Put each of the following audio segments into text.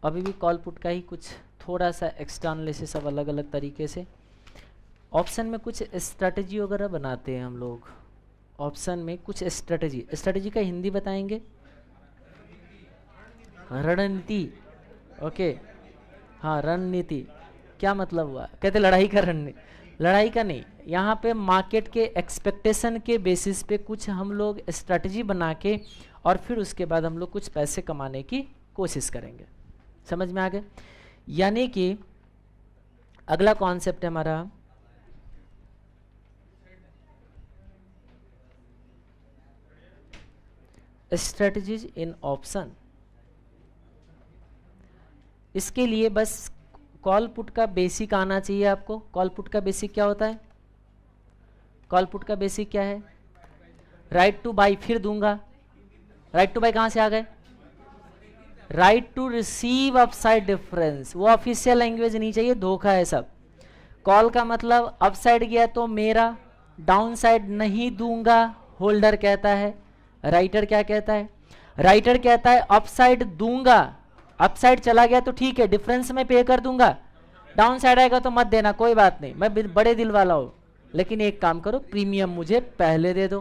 अभी भी call put का ही कुछ थोड़ा सा एक्स्ट्रा एनालिसिस अब अलग अलग तरीके से। ऑप्शन में कुछ स्ट्रैटेजी वगैरह बनाते हैं हम लोग। ऑप्शन में कुछ स्ट्रैटेजी का हिंदी बताएंगे, रणनीति। ओके, हाँ रणनीति क्या मतलब हुआ? कहते लड़ाई का रणनीति, लड़ाई का नहीं, यहाँ पे मार्केट के एक्सपेक्टेशन के बेसिस पे कुछ हम लोग स्ट्रैटेजी बना के और फिर उसके बाद हम लोग कुछ पैसे कमाने की कोशिश करेंगे। समझ में आ गए? यानी कि अगला कॉन्सेप्ट है हमारा स्ट्रेटजीज इन ऑप्शन। इसके लिए बस कॉल पुट का बेसिक आना चाहिए आपको। कॉल पुट का बेसिक क्या होता है? कॉल पुट का बेसिक क्या है? राइट टू बाई, फिर दूंगा। राइट टू बाई कहां से आ गए? Right to receive upside difference. वो ऑफिशियल लैंग्वेज नहीं चाहिए, धोखा है सब। कॉल का मतलब अपसाइड गया तो मेरा, डाउन साइड नहीं दूंगा होल्डर कहता है। राइटर क्या कहता है? राइटर कहता है अपसाइड दूंगा, अपसाइड चला गया तो ठीक है, डिफरेंस में पे कर दूंगा, डाउन साइड आएगा तो मत देना, कोई बात नहीं, मैं बड़े दिल वाला हूं, लेकिन एक काम करो, प्रीमियम मुझे पहले दे दो।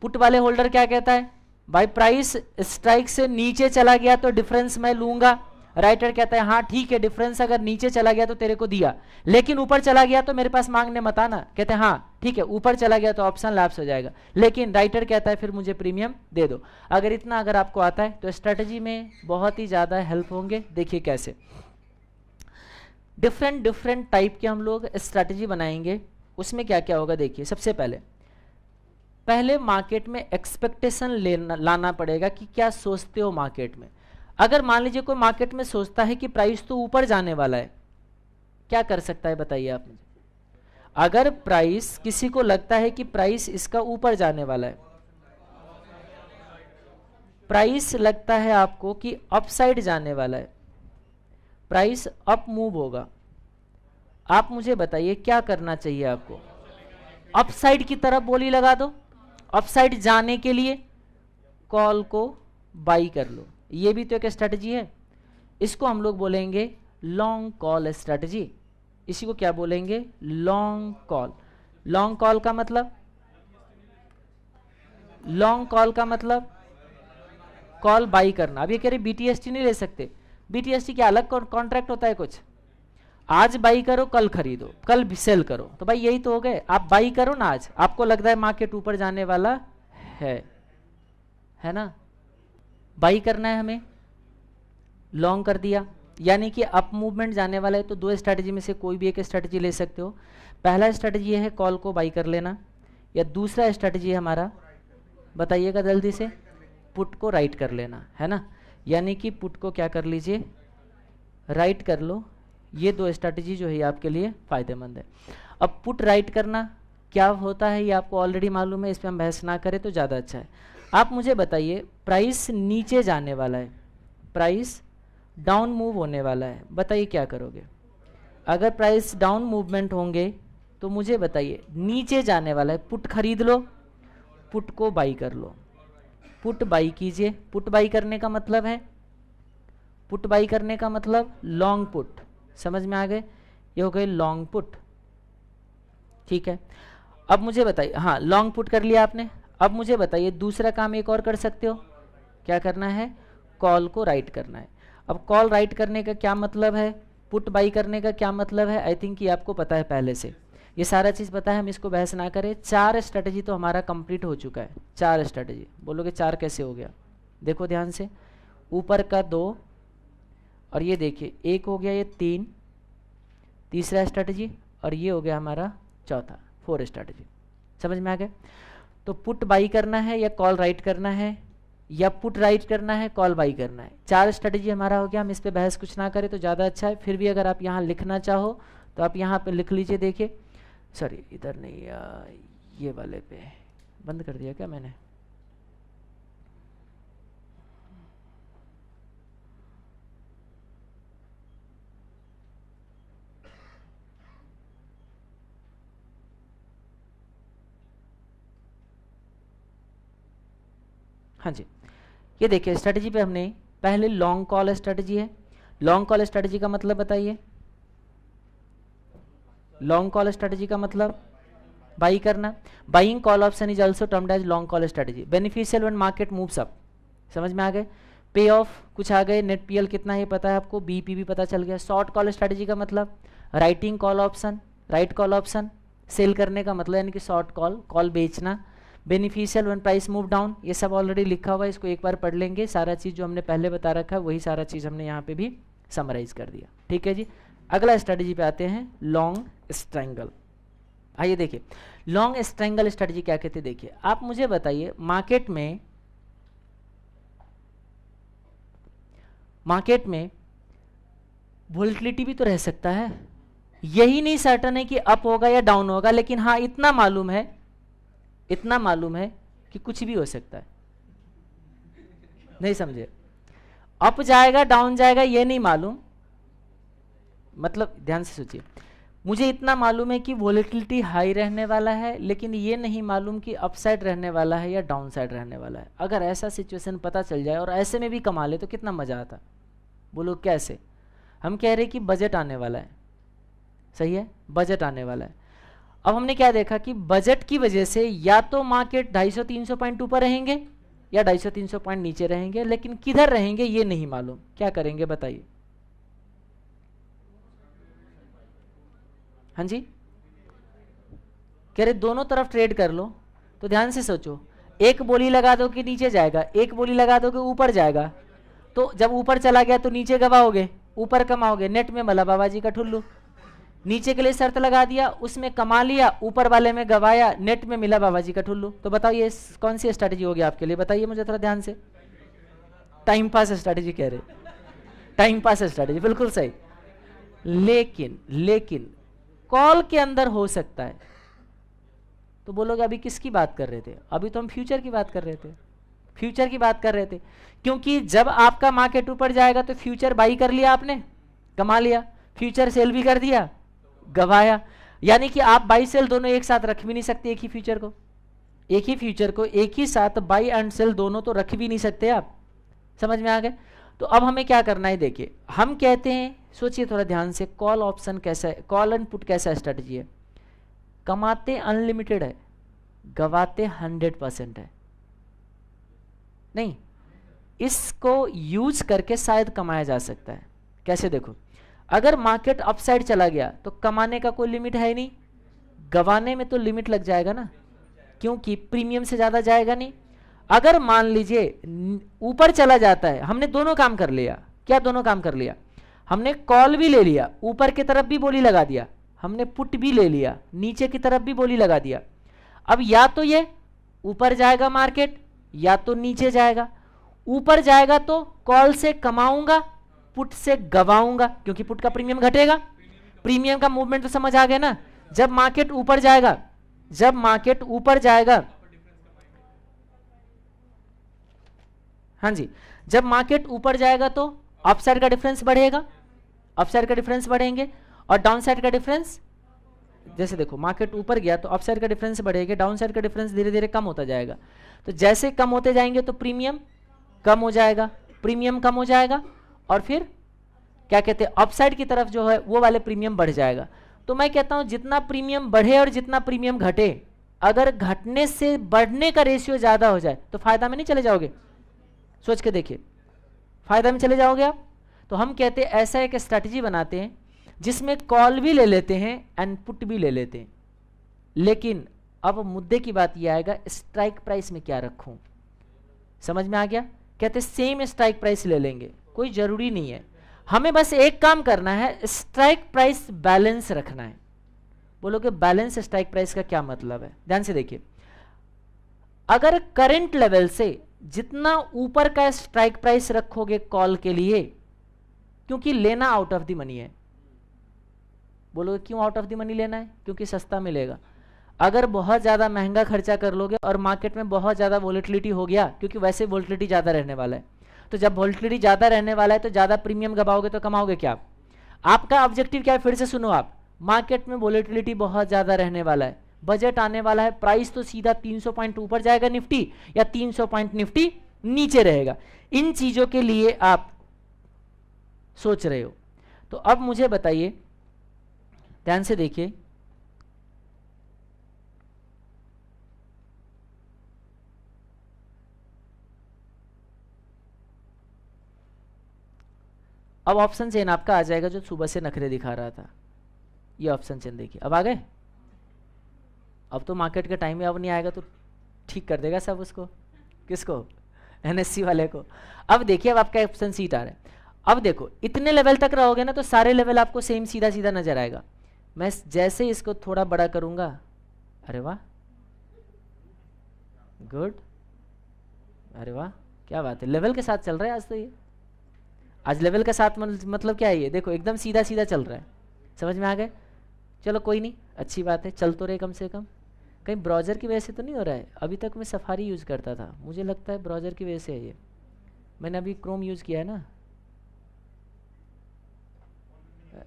पुट वाले होल्डर क्या कहता है? भाई प्राइस स्ट्राइक से नीचे चला गया तो डिफरेंस मैं लूंगा। राइटर कहता है हाँ ठीक है, डिफरेंस अगर नीचे चला गया तो तेरे को दिया, लेकिन ऊपर चला गया तो मेरे पास मांगने मत आना। कहते हैं हाँ ठीक है, ऊपर चला गया तो ऑप्शन लैप्स हो जाएगा, लेकिन राइटर कहता है फिर मुझे प्रीमियम दे दो। अगर इतना अगर आपको आता है तो स्ट्रेटजी में बहुत ही ज़्यादा हेल्प होंगे। देखिए कैसे डिफरेंट टाइप के हम लोग स्ट्रेटजी बनाएंगे। उसमें क्या क्या होगा देखिए। सबसे पहले मार्केट में एक्सपेक्टेशन लाना पड़ेगा कि क्या सोचते हो मार्केट में। अगर मान लीजिए कोई मार्केट में सोचता है कि प्राइस तो ऊपर जाने वाला है, क्या कर सकता है बताइए आप मुझे? अगर प्राइस, किसी को लगता है कि प्राइस इसका ऊपर जाने वाला है, प्राइस लगता है आपको कि अपसाइड जाने वाला है, प्राइस अप मूव होगा, आप मुझे बताइए क्या करना चाहिए आपको? अपसाइड की तरफ बोली लगा दो। अपसाइड जाने के लिए कॉल को बाई कर लो, ये भी तो एक स्ट्रेटजी है। इसको हम लोग बोलेंगे लॉन्ग कॉल स्ट्रेटजी। इसी को क्या बोलेंगे? Long call. लॉन्ग कॉल का मतलब, लॉन्ग कॉल का मतलब कॉल बाई करना। अब ये कह रहे बीटीएसटी नहीं ले सकते, बीटीएसटी क्या अलग कॉन्ट्रैक्ट होता है कुछ? आज बाई करो कल खरीदो, कल सेल करो, तो भाई यही तो हो गए। आप बाई करो ना आज, आपको लगता है मार्केट ऊपर जाने वाला है ना, बाई करना है हमें, लॉन्ग कर दिया, यानी कि अप मूवमेंट जाने वाला है। तो दो स्ट्रैटेजी में से कोई भी एक स्ट्रैटेजी ले सकते हो। पहला स्ट्रैटेजी है कॉल को बाई कर लेना, या दूसरा स्ट्रैटेजी है हमारा, बताइएगा जल्दी से, पुट को राइट कर लेना, है ना। यानी कि पुट को क्या कर लीजिए, राइट कर लो। ये दो स्ट्रैटेजी जो है आपके लिए फायदेमंद है। अब पुट राइट करना क्या होता है ये आपको ऑलरेडी मालूम है, इस पर हम बहस ना करें तो ज़्यादा अच्छा है। आप मुझे बताइए प्राइस नीचे जाने वाला है, प्राइस डाउन मूव होने वाला है, बताइए क्या करोगे? अगर प्राइस डाउन मूवमेंट होंगे तो मुझे बताइए नीचे जाने वाला है, पुट खरीद लो, पुट को बाई कर लो, पुट बाई कीजिए। पुट बाई करने का मतलब है, पुट बाई करने का मतलब लॉन्ग पुट, समझ में आ गए? ये हो गए लॉन्ग पुट, ठीक है। अब मुझे बताइए, हाँ लॉन्ग पुट कर लिया आपने। अब मुझे बताइए दूसरा काम एक और कर सकते हो, क्या करना है? कॉल को राइट करना है। अब कॉल राइट करने का क्या मतलब है, पुट बाई करने का क्या मतलब है? आई थिंक ये आपको पता है पहले से, ये सारा चीज़ पता है, हम इसको बहस ना करें। 4 स्ट्रेटजी तो हमारा कंप्लीट हो चुका है। 4 स्ट्रेटजी, बोलोगे 4 कैसे हो गया? देखो ध्यान से, ऊपर का 2 और ये देखिए 1 हो गया, ये 3 तीसरा स्ट्रेटजी, और ये हो गया हमारा चौथा 4 स्ट्रेटजी। समझ में आ गया? तो पुट बाई करना है या कॉल राइट करना है, या पुट राइट करना है कॉल बाई करना है। 4 स्ट्रेटजी हमारा हो गया, हम इस पे बहस कुछ ना करें तो ज़्यादा अच्छा है। फिर भी अगर आप यहाँ लिखना चाहो तो आप यहाँ पे लिख लीजिए। देखिए, सॉरी इधर नहीं, ये वाले पे बंद कर दिया क्या मैंने? हाँ जी, ये देखिए स्ट्रेटजी पे हमने पहले लॉन्ग कॉल स्ट्रेटजी है। लॉन्ग कॉल स्ट्रेटजी का मतलब बताइए, लॉन्ग कॉल स्ट्रेटजी का मतलब बाई करना। Buying call option is also termed as long call strategy. Beneficial when market moves up, समझ में आ गए। पे ऑफ कुछ आ गए, नेट पीएल कितना है पता है आपको, बीपी भी पता चल गया। शॉर्ट कॉल स्ट्रेटजी का मतलब writing call option, write call option, sell करने का मतलब यानी कि शॉर्ट कॉल, कॉल बेचना। Beneficial when price move down, ये सब ऑलरेडी लिखा हुआ है, इसको एक बार पढ़ लेंगे। सारा चीज़ जो हमने पहले बता रखा है वही सारा चीज़ हमने यहाँ पे भी समराइज कर दिया, ठीक है जी। अगला स्ट्रेटजी पे आते हैं, लॉन्ग स्ट्रैंगल। आइए देखिए लॉन्ग स्ट्रैंगल स्ट्रेटजी क्या कहते हैं। देखिए आप मुझे बताइए, मार्केट में वोलेटिलिटी भी तो रह सकता है, यही नहीं सर्टन है कि अप होगा या डाउन होगा, लेकिन हाँ इतना मालूम है कि कुछ भी हो सकता है। नहीं समझे, अप जाएगा डाउन जाएगा ये नहीं मालूम, मतलब ध्यान से सोचिए, मुझे इतना मालूम है कि वोलेटिलिटी हाई रहने वाला है, लेकिन ये नहीं मालूम कि अपसाइड रहने वाला है या डाउन साइड रहने वाला है। अगर ऐसा सिचुएशन पता चल जाए और ऐसे में भी कमा ले तो कितना मजा आता। बोलो कैसे? हम कह रहे कि बजट आने वाला है, सही है, बजट आने वाला है। अब हमने क्या देखा कि बजट की वजह से या तो मार्केट 250-300 पॉइंट ऊपर रहेंगे या 250-300 पॉइंट नीचे रहेंगे, लेकिन किधर रहेंगे ये नहीं मालूम। क्या करेंगे बताइए? हाँ जी, कह रहे दोनों तरफ ट्रेड कर लो। तो ध्यान से सोचो, एक बोली लगा दो कि नीचे जाएगा, एक बोली लगा दो कि ऊपर जाएगा। तो जब ऊपर चला गया तो नीचे गवाओगे, ऊपर कमाओगे। नेट में मला बाबा जी का ठुल्लू। नीचे के लिए शर्त लगा दिया, उसमें कमा लिया, ऊपर वाले में गवाया, नेट में मिला बाबा जी का ठुल्लू। तो बताओ ये कौन सी स्ट्रैटेजी होगी आपके लिए? बताइए मुझे थोड़ा ध्यान से। टाइम पास स्ट्रैटेजी कह रहे, टाइम पास स्ट्रैटेजी, बिल्कुल सही। लेकिन कॉल के अंदर हो सकता है। तो बोलोगे अभी किसकी बात कर रहे थे? अभी तो हम फ्यूचर की बात कर रहे थे, फ्यूचर की बात कर रहे थे। क्योंकि जब आपका मार्केट ऊपर जाएगा तो फ्यूचर बाई कर लिया आपने, कमा लिया, फ्यूचर सेल भी कर दिया, गवाया। यानी कि आप बाई सेल दोनों एक साथ रख भी नहीं सकते। एक ही फ्यूचर को एक ही साथ बाई एंड सेल दोनों तो रख भी नहीं सकते आप। समझ में आ गए? तो अब हमें क्या करना है, देखिए हम कहते हैं, सोचिए थोड़ा ध्यान से, कॉल ऑप्शन कैसा है, कॉल एंड पुट कैसा स्ट्रेटजी है? कमाते अनलिमिटेड है, गवाते 100% है। नहीं, इसको यूज करके शायद कमाया जा सकता है। कैसे? देखो, अगर मार्केट अपसाइड चला गया तो कमाने का कोई लिमिट है ही नहीं, गवाने में तो लिमिट लग जाएगा ना, क्योंकि प्रीमियम से ज्यादा जाएगा नहीं। अगर मान लीजिए ऊपर चला जाता है, हमने दोनों काम कर लिया। क्या दोनों काम कर लिया? हमने कॉल भी ले लिया, ऊपर की तरफ भी बोली लगा दिया, हमने पुट भी ले लिया, नीचे की तरफ भी बोली लगा दिया। अब या तो ये ऊपर जाएगा मार्केट या तो नीचे जाएगा। ऊपर जाएगा तो कॉल से कमाऊंगा, पुट से गवाऊंगा, क्योंकि पुट का प्रीमियम घटेगा। प्रीमियम का मूवमेंट तो समझ आ गया ना। जब मार्केट ऊपर जाएगा, हाँ जी, जब मार्केट ऊपर जाएगा तो अपसाइड का डिफरेंस बढ़ेगा, अपसाइड का डिफरेंस बढ़ेंगे, और डाउन साइड का डिफरेंस, जैसे देखो मार्केट ऊपर गया तो अपसाइड का डिफरेंस बढ़ेगा, डाउन साइड का डिफरेंस धीरे धीरे कम होता जाएगा। तो जैसे कम होते जाएंगे तो प्रीमियम कम हो जाएगा, प्रीमियम कम हो जाएगा, और फिर क्या कहते हैं, अपसाइड की तरफ जो है वो वाले प्रीमियम बढ़ जाएगा। तो मैं कहता हूं जितना प्रीमियम बढ़े और जितना प्रीमियम घटे, अगर घटने से बढ़ने का रेशियो ज्यादा हो जाए तो फायदा में नहीं चले जाओगे? सोच के देखिए, फायदा में चले जाओगे आप। तो हम कहते हैं ऐसा एक स्ट्रैटेजी बनाते हैं जिसमें कॉल भी ले लेते हैं एंड पुट भी ले लेते हैं। लेकिन अब मुद्दे की बात यह आएगा, स्ट्राइक प्राइस में क्या रखूं? समझ में आ गया? कहते सेम स्ट्राइक प्राइस ले लेंगे, कोई जरूरी नहीं है, हमें बस एक काम करना है, स्ट्राइक प्राइस बैलेंस रखना है। बोलोगे बैलेंस स्ट्राइक प्राइस का क्या मतलब है? ध्यान से देखिए, अगर करंट लेवल से जितना ऊपर का स्ट्राइक प्राइस रखोगे कॉल के लिए, क्योंकि लेना आउट ऑफ द मनी है। बोलोगे क्यों आउट ऑफ द मनी लेना है? क्योंकि सस्ता मिलेगा। अगर बहुत ज़्यादा महंगा खर्चा कर लोगे और मार्केट में बहुत ज़्यादा वोलेटिलिटी हो गया, क्योंकि वैसे वोलेटिलिटी ज़्यादा रहने वाला है, तो जब वोलेटिलिटी ज़्यादा रहने वाला है तो ज़्यादा प्रीमियम गवाओगे तो कमाओगे क्या? आपका ऑब्जेक्टिव क्या है? फिर से सुनो आप, मार्केट में वोलेटिलिटी बहुत ज़्यादा रहने वाला है, बजट आने वाला है, प्राइस तो सीधा 300 पॉइंट ऊपर जाएगा निफ्टी, या 300 पॉइंट निफ्टी नीचे रहेगा। इन चीज़ों के लिए आप सोच रहे हो। तो अब मुझे बताइए, ध्यान से देखिए, अब ऑप्शन चेन आपका आ जाएगा जो सुबह से नखरे दिखा रहा था। ये ऑप्शन चेन देखिए, अब आ गए। अब तो मार्केट का टाइम है, अब नहीं आएगा तो ठीक कर देगा सब उसको। किसको? एनएससी वाले को। अब देखिए, अब आपका ऑप्शन सीट आ रहा है। अब देखो, इतने लेवल तक रहोगे ना तो सारे लेवल आपको सेम सीधा सीधा नजर आएगा। मैं जैसे ही इसको थोड़ा बड़ा करूंगा, अरे वाह, गुड, अरे वाह, क्या बात है, लेवल के साथ चल रहा है आज तो। ये आज लेवल के साथ मतलब क्या है, ये देखो एकदम सीधा सीधा चल रहा है। समझ में आ गए? चलो कोई नहीं, अच्छी बात है, चल तो रहे कम से कम। कहीं ब्राउज़र की वजह से तो नहीं हो रहा है? अभी तक मैं सफारी यूज़ करता था, मुझे लगता है ब्राउज़र की वजह से है ये। मैंने अभी क्रोम यूज़ किया है ना,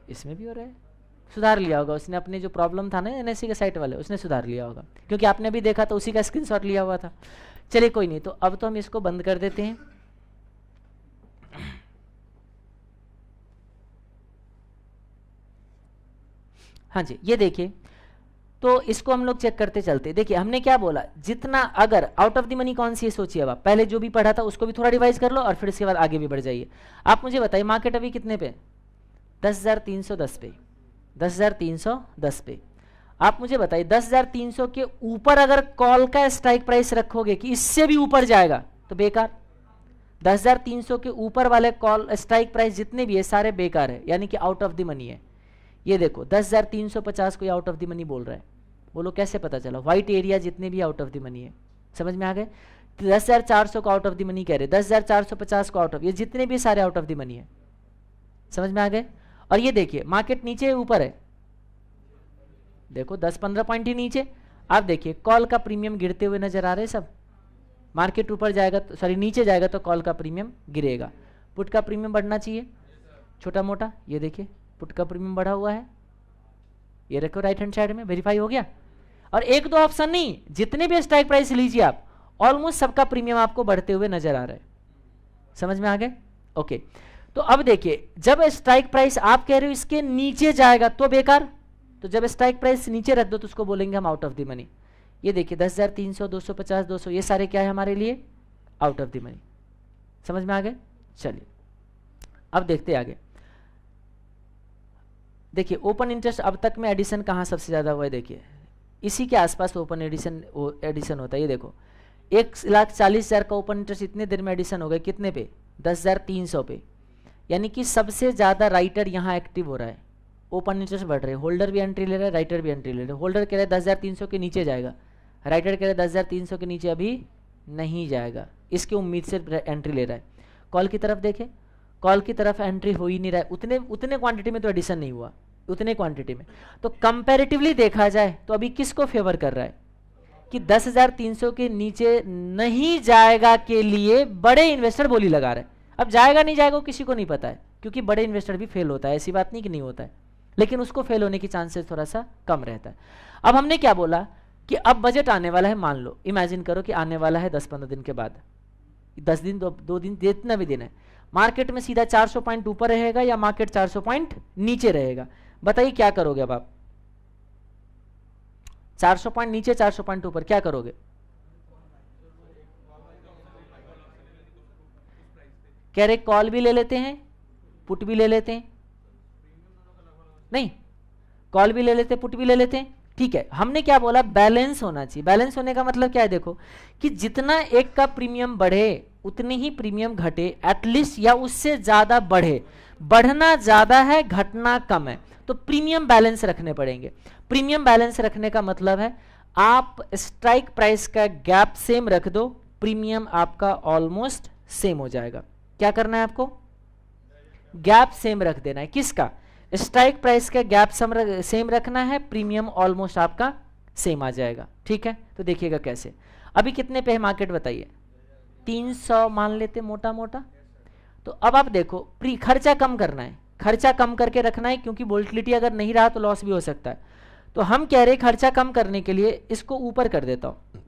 इसमें भी हो रहा है। सुधार लिया होगा उसने, अपने जो प्रॉब्लम था ना एनएससी के साइट वाले, उसने सुधार लिया होगा, क्योंकि आपने भी देखा तो उसी का स्क्रीनशॉट लिया हुआ था। चलिए कोई नहीं, तो अब तो हम इसको बंद कर देते हैं। हाँ जी, ये देखिए, तो इसको हम लोग चेक करते चलते। देखिए हमने क्या बोला, जितना अगर आउट ऑफ द मनी कौन सी है, सोचिए। अब पहले जो भी पढ़ा था उसको भी थोड़ा रिवाइज कर लो और फिर इसके बाद आगे भी बढ़ जाइए। आप मुझे बताइए, मार्केट अभी कितने पे? 10,310 पे, 10,310 पे। आप मुझे बताइए, 10,300 के ऊपर अगर कॉल का स्ट्राइक प्राइस रखोगे कि इससे भी ऊपर जाएगा तो बेकार। 10,300 के ऊपर वाले कॉल स्ट्राइक प्राइस जितने भी है सारे बेकार है, यानी कि आउट ऑफ द मनी है। ये देखो 10,350 को आउट ऑफ द मनी बोल रहा है। बोलो कैसे पता चला? व्हाइट एरिया जितने भी आउट ऑफ द मनी है। समझ में आ गए? 10,400 को आउट ऑफ द मनी कह रहे, 10,450 को आउट ऑफ, ये जितने भी सारे आउट ऑफ द मनी है। समझ में आ गए? और ये देखिए मार्केट नीचे ऊपर है, देखो 10-15 पॉइंट ही नीचे। आप देखिए कॉल का प्रीमियम गिरते हुए नजर आ रहे हैं सब। मार्केट ऊपर जाएगा तो सॉरी नीचे जाएगा तो कॉल का प्रीमियम गिरेगा। पुट का प्रीमियम बढ़ना चाहिए छोटा मोटा, ये देखिए पुट का प्रीमियम बढ़ा हुआ है, ये रखो राइट हैंड साइड में, वेरीफाई हो गया। और एक दो ऑप्शन नहीं, जितने भी स्ट्राइक प्राइस लीजिए आप, ऑलमोस्ट सबका प्रीमियम आपको बढ़ते हुए नजर आ रहा है। समझ में आ गए? ओके, तो अब देखिए जब स्ट्राइक प्राइस आप कह रहे हो इसके नीचे जाएगा तो बेकार, तो जब स्ट्राइक प्राइस नीचे रख दो तो उसको बोलेंगे हम आउट ऑफ द मनी। ये देखिए 10,300, 250, 200, ये सारे क्या है हमारे लिए? Out of the money. समझ में आ गए? चलिए अब देखते आगे। देखिए ओपन इंटरेस्ट अब तक में एडिशन कहाँ सबसे ज़्यादा हुआ है? देखिए इसी के आसपास ओपन एडिशन होता है। ये देखो 1,40,000 का ओपन इंटरेस्ट इतने देर में एडिशन हो गया, कितने पे? 10,300 पे। यानी कि सबसे ज़्यादा राइटर यहाँ एक्टिव हो रहा है, ओपन इंटरेस्ट बढ़ रहे हैं। होल्डर भी एंट्री ले रहा है, राइटर भी एंट्री ले रहा है। होल्डर कह रहे हैं 10,300 के नीचे जाएगा, राइटर कह रहे हैं 10,300 के नीचे अभी नहीं जाएगा, इसकी उम्मीद से एंट्री ले रहा है। कॉल की तरफ देखें, कॉल की तरफ एंट्री हो ही नहीं रहा है। उतने क्वांटिटी में तो एडिशन नहीं हुआ, उतने क्वांटिटी में। तो कंपैरेटिवली देखा जाए तो अभी किसको फेवर कर रहा है कि 10,300 के नीचे नहीं जाएगा के लिए बड़े इन्वेस्टर बोली लगा रहे हैं। अब जाएगा नहीं जाएगा किसी को नहीं पता है, क्योंकि बड़े इन्वेस्टर भी फेल होता है, ऐसी बात नहीं कि नहीं होता है, लेकिन उसको फेल होने की चांसेस थोड़ा सा कम रहता है। अब हमने क्या बोला कि अब बजट आने वाला है, मान लो इमेजिन करो कि आने वाला है 10-15 दिन के बाद, 10 दिन 2 दिन जितना भी दिन है, मार्केट में सीधा 400 पॉइंट ऊपर रहेगा या मार्केट 400 पॉइंट नीचे रहेगा? बताइए क्या करोगे अब आप? 400 पॉइंट नीचे 400 पॉइंट ऊपर, क्या करोगे? कह रहे कॉल भी ले लेते हैं, पुट भी ले लेते हैं। नहीं, कॉल भी ले लेते, पुट भी ले लेते हैं, ठीक है। हमने क्या बोला? बैलेंस होना चाहिए। बैलेंस होने का मतलब क्या है? देखो कि जितना एक का प्रीमियम बढ़े उतनी ही प्रीमियम घटे, एटलीस्ट, या उससे ज्यादा बढ़े। बढ़ना ज्यादा है, घटना कम है, तो प्रीमियम बैलेंस रखने पड़ेंगे। प्रीमियम बैलेंस रखने का मतलब है आप स्ट्राइक प्राइस का गैप सेम रख दो, प्रीमियम आपका ऑलमोस्ट सेम हो जाएगा। क्या करना है आपको? गैप सेम रख देना है। किसका? स्ट्राइक प्राइस का गैप सेम रखना है, प्रीमियम ऑलमोस्ट आपका सेम आ जाएगा। ठीक है, तो देखिएगा कैसे। अभी कितने पे है मार्केट बताइए? 300 मान लेते मोटा मोटा। तो अब आप देखो खर्चा कम करना है, खर्चा कम करके रखना है, क्योंकि वोलेटिलिटी अगर नहीं रहा तो लॉस भी हो सकता है। तो हम कह रहे खर्चा कम करने के लिए इसको ऊपर कर देता हूं,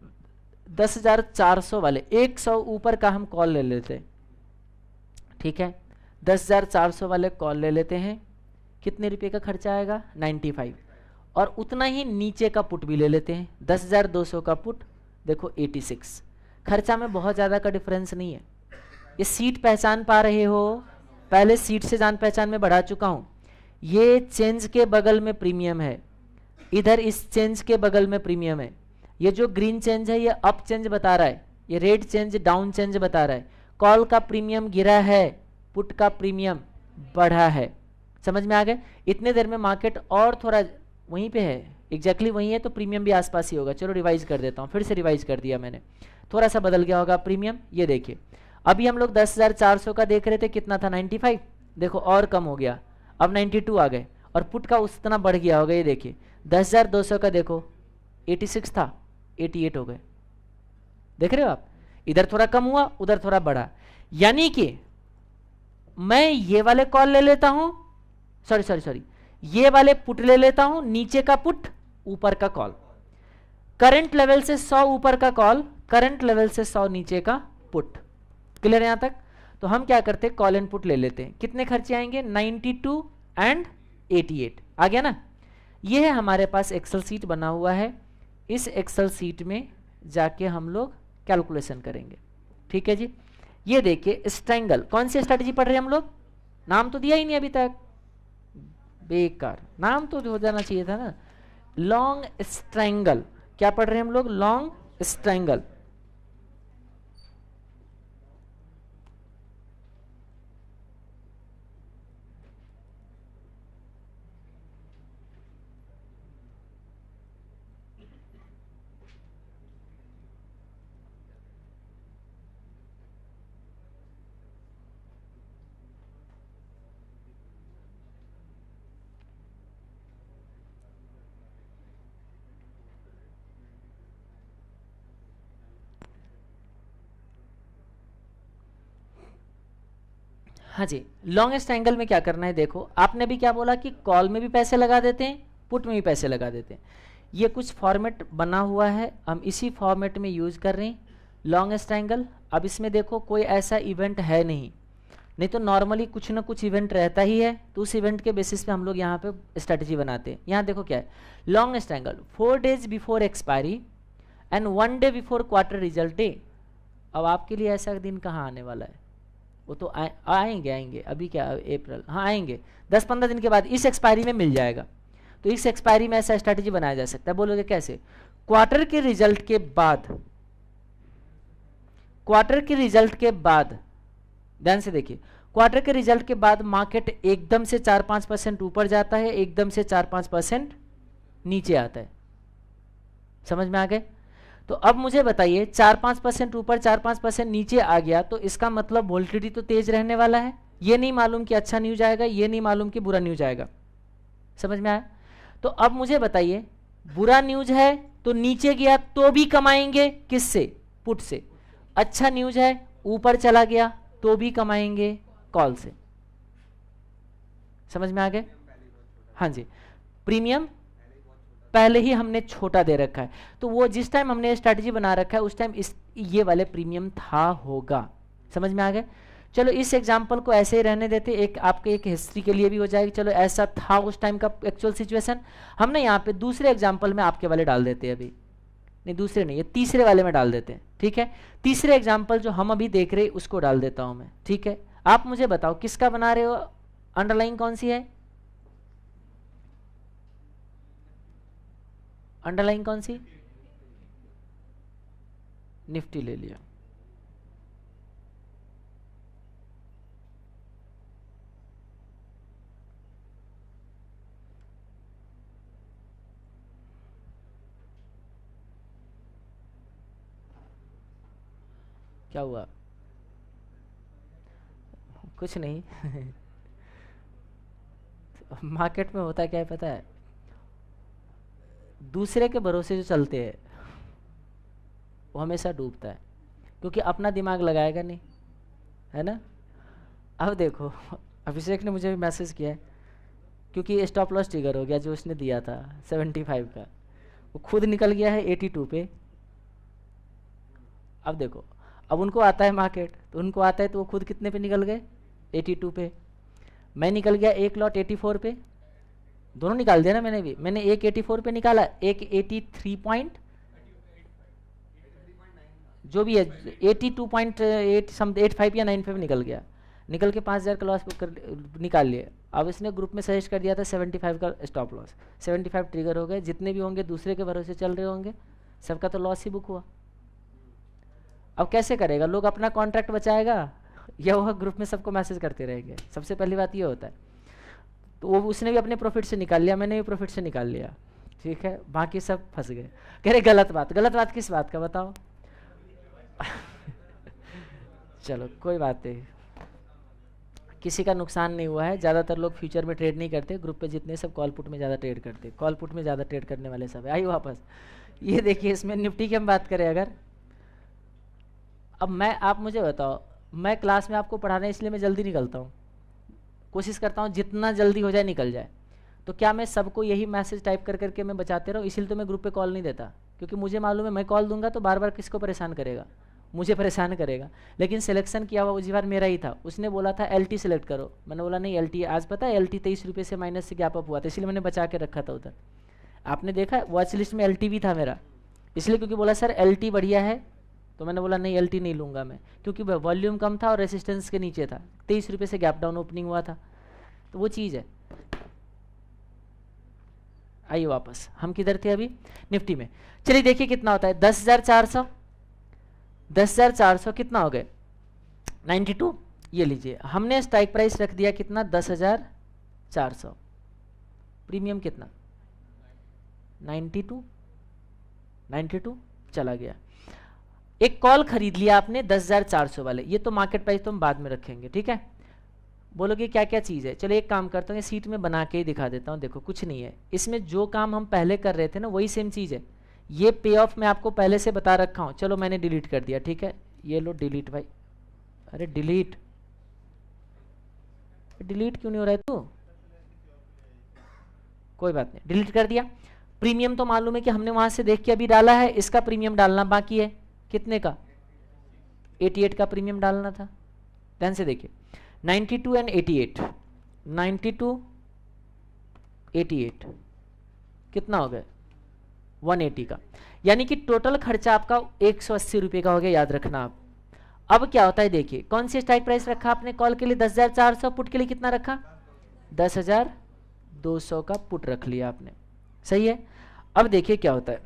10,400 वाले 100 ऊपर का हम कॉल ले लेते हैं। ठीक है, 10,400 वाले कॉल ले लेते हैं, कितने रुपए का खर्चा आएगा 95, और उतना ही नीचे का पुट भी ले लेते हैं, 10,200 का पुट, देखो 86। खर्चा में बहुत ज़्यादा का डिफरेंस नहीं है। ये सीट पहचान पा रहे हो, पहले सीट से जान पहचान में बढ़ा चुका हूँ। ये चेंज के बगल में प्रीमियम है, इधर इस चेंज के बगल में प्रीमियम है। ये जो ग्रीन चेंज है ये अप चेंज बता रहा है, ये रेड चेंज डाउन चेंज बता रहा है। कॉल का प्रीमियम गिरा है, पुट का प्रीमियम बढ़ा है। समझ में आ गए? इतने देर में मार्केट और थोड़ा वहीं पे है, एग्जैक्टली वहीं है, तो प्रीमियम भी आसपास ही होगा। चलो रिवाइज कर देता हूँ, फिर से रिवाइज कर दिया मैंने, थोड़ा सा बदल गया होगा प्रीमियम। ये देखिए अभी हम लोग 10,400 का देख रहे थे, कितना था 95, देखो और कम हो गया, अब 92 आ गए, और पुट का उतना बढ़ गया होगा। ये देखिए 10,200 का देखो 86 था, 88 हो गए। देख रहे हो आप, इधर थोड़ा कम हुआ, उधर थोड़ा बढ़ा। यानी कि मैं ये वाले कॉल ले लेता हूं, सॉरी ये वाले पुट ले लेता हूं, नीचे का पुट ऊपर का कॉल, करंट लेवल से 100 ऊपर का कॉल, करंट लेवल से 100 नीचे का पुट। क्लियर है यहां तक? तो हम क्या करते हैं, कॉल एंड पुट ले लेते हैं। कितने खर्चे आएंगे 92 एंड 88 आ गया ना। ये है हमारे पास एक्सेल सीट बना हुआ है, इस एक्सेल सीट में जाके हम लोग कैलकुलेशन करेंगे। ठीक है जी। ये देखिए स्ट्रैंगल, कौन सी स्ट्रेटजी पढ़ रहे हैं हम लोग? नाम तो दिया ही नहीं अभी तक, बेकार, नाम तो हो जाना चाहिए था ना। लॉन्ग स्ट्रैंगल, क्या पढ़ रहे हैं हम लोग? Long strangle. हाँ जी, लॉन्गेस्ट एंगल में क्या करना है, देखो आपने भी क्या बोला कि कॉल में भी पैसे लगा देते हैं, पुट में भी पैसे लगा देते हैं। ये कुछ फॉर्मेट बना हुआ है, हम इसी फॉर्मेट में यूज कर रहे हैं लॉन्गेस्ट एंगल। अब इसमें देखो कोई ऐसा इवेंट है नहीं तो नॉर्मली कुछ ना कुछ इवेंट रहता ही है, तो उस इवेंट के बेसिस पे हम लोग यहाँ पे स्ट्रेटजी बनाते हैं। यहाँ देखो क्या है, longest angle 4 days before expiry and 1 day before quarter result day. अब आपके लिए ऐसा दिन कहाँ आने वाला है? वो तो आएंगे अभी क्या अप्रैल, हाँ आएंगे 10-15 दिन के बाद इस एक्सपायरी में मिल जाएगा। तो इस एक्सपायरी में ऐसा स्ट्रैटेजी बनाया जा सकता है। बोलोगे कैसे? क्वार्टर के रिजल्ट के बाद, क्वार्टर के रिजल्ट के बाद, ध्यान से देखिए, क्वार्टर के रिजल्ट के बाद मार्केट एकदम से 4-5% ऊपर जाता है, एकदम से 4-5% नीचे आता है। समझ में आ गए? तो अब मुझे बताइए 4-5% ऊपर 4-5% नीचे आ गया, तो इसका मतलब वोल्टिलिटी तो तेज रहने वाला है। ये नहीं मालूम कि अच्छा न्यूज आएगा, ये नहीं मालूम कि बुरा न्यूज आएगा। समझ में आया? तो अब मुझे बताइए, बुरा न्यूज है तो नीचे गया तो भी कमाएंगे किससे? पुट से। अच्छा न्यूज है ऊपर चला गया तो भी कमाएंगे कॉल से। समझ में आ गए? हाँ जी, प्रीमियम पहले ही हमने छोटा दे रखा है, तो वो जिस टाइम हमने स्ट्रैटेजी बना रखा है उस टाइम ये वाले प्रीमियम था होगा। समझ में आ गए? चलो इस एग्जांपल को ऐसे ही रहने देते, एक आपके एक हिस्ट्री के लिए भी हो जाएगी। चलो ऐसा था उस टाइम का एक्चुअल सिचुएशन। हम ना यहाँ पे दूसरे एग्जाम्पल में आपके वाले डाल देते हैं, अभी नहीं दूसरे नहीं, ये तीसरे वाले में डाल देते हैं। ठीक है, तीसरे एग्जाम्पल जो हम अभी देख रहे हैं उसको डाल देता हूँ मैं। ठीक है, आप मुझे बताओ किसका बना रहे हो, अंडरलाइन कौन सी है? अंडरलाइन कौन सी? निफ्टी ले लिया। क्या हुआ? कुछ नहीं मार्केट में होता क्या है पता है, दूसरे के भरोसे जो चलते हैं वो हमेशा डूबता है, क्योंकि अपना दिमाग लगाएगा नहीं, है ना। अब देखो अभिषेक ने मुझे मैसेज किया है, क्योंकि स्टॉप लॉस ट्रिगर हो गया जो उसने दिया था 75 का, वो खुद निकल गया है 82 पे। अब देखो, अब उनको आता है मार्केट, तो उनको आता है तो वो खुद कितने पे निकल गए? 82 पे, मैं निकल गया एक लॉट 84 पे, दोनों निकाल दिया ना मैंने भी, मैंने एक 84 पे निकाला, एक 83 पॉइंट जो भी है 82.8 सम 85 या 95 निकल गया, निकल के 5000 का लॉस निकाल लिए। अब इसने ग्रुप में सजेस्ट कर दिया था 75 का स्टॉप लॉस, 75 ट्रिगर हो गए, जितने भी होंगे दूसरे के भरोसे चल रहे होंगे, सबका तो लॉस ही बुक हुआ। अब कैसे करेगा, लोग अपना कॉन्ट्रैक्ट बचाएगा या वह ग्रुप में सबको मैसेज करते रहेंगे? सबसे पहली बात ये होता है। तो वो उसने भी अपने प्रॉफिट से निकाल लिया, मैंने भी प्रॉफिट से निकाल लिया, ठीक है, बाकी सब फंस गए। कह रहे गलत बात, गलत बात किस बात का बताओ? चलो कोई बात नहीं, किसी का नुकसान नहीं हुआ है। ज़्यादातर लोग फ्यूचर में ट्रेड नहीं करते, ग्रुप पे जितने सब कॉल पुट में ज़्यादा ट्रेड करते, कॉल पुट में ज़्यादा ट्रेड करने वाले सब। आई वापस, ये देखिए इसमें निफ्टी की हम बात करें अगर, अब आप मुझे बताओ, मैं क्लास में आपको पढ़ाना है इसलिए मैं जल्दी निकलता हूँ, कोशिश करता हूँ जितना जल्दी हो जाए निकल जाए। तो क्या मैं सबको यही मैसेज टाइप कर करके मैं बचाते रहूँ? इसीलिए तो मैं ग्रुप पे कॉल नहीं देता, क्योंकि मुझे मालूम है मैं कॉल दूंगा तो बार बार किसको परेशान करेगा, मुझे परेशान करेगा। लेकिन सिलेक्शन किया हुआ उसी बार मेरा ही था, उसने बोला था LT सेलेक्ट करो, मैंने बोला नहीं LT, आज पता है LT 23 रुपये से माइनस से गैप अप हुआ था, इसलिए मैंने बचा के रखा था उधर। आपने देखा वॉच लिस्ट में LT भी था मेरा, इसलिए क्योंकि बोला सर LT बढ़िया है, तो मैंने बोला नहीं LT नहीं लूँगा मैं, क्योंकि वॉल्यूम कम था और रेसिस्टेंस के नीचे था, 23 रुपये से गैप डाउन ओपनिंग हुआ था, तो वो चीज़ है। आइए वापस, हम किधर थे अभी? निफ्टी में। चलिए देखिए कितना होता है, 10,400, 10,400 कितना हो गए 92, ये लीजिए हमने स्ट्राइक प्राइस रख दिया कितना 10,400, प्रीमियम कितना 92 चला गया। एक कॉल खरीद लिया आपने 10,400 वाले, ये तो मार्केट प्राइस तो हम बाद में रखेंगे, ठीक है। बोलोगे क्या क्या चीज़ है, चलो एक काम करता हूँ, ये सीट में बना के ही दिखा देता हूँ। देखो कुछ नहीं है इसमें, जो काम हम पहले कर रहे थे ना वही सेम चीज़ है। ये पे ऑफ मैं आपको पहले से बता रखा हूँ, चलो मैंने डिलीट कर दिया, ठीक है, ये लो डिलीट भाई, अरे डिलीट क्यों नहीं हो रहा है तू? कोई बात नहीं, डिलीट कर दिया। प्रीमियम तो मालूम है कि हमने वहां से देख के अभी डाला है, इसका प्रीमियम डालना बाकी है, कितने का 88 का प्रीमियम डालना था। ध्यान से देखिए 92 एंड 88, 92 88 कितना हो गया 180 का, यानी कि टोटल खर्चा आपका 180 रुपये का हो गया, याद रखना आप। अब क्या होता है देखिए, कौन सी स्ट्राइक प्राइस रखा आपने कॉल के लिए 10,400, पुट के लिए कितना रखा 10,200 का पुट रख लिया आपने, सही है। अब देखिए क्या होता है,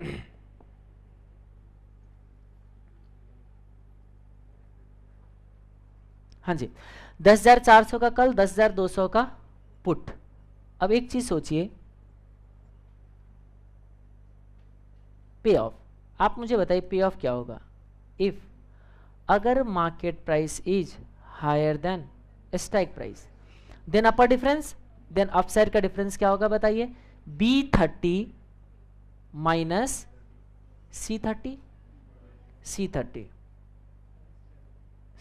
हाँ जी 10,400 का कल, 10,200 का पुट। अब एक चीज सोचिए, पे ऑफ, आप मुझे बताइए पे ऑफ क्या होगा, इफ अगर market price is higher then strike price, then upper difference, then upside का डिफरेंस क्या होगा बताइए, B30 माइनस C30,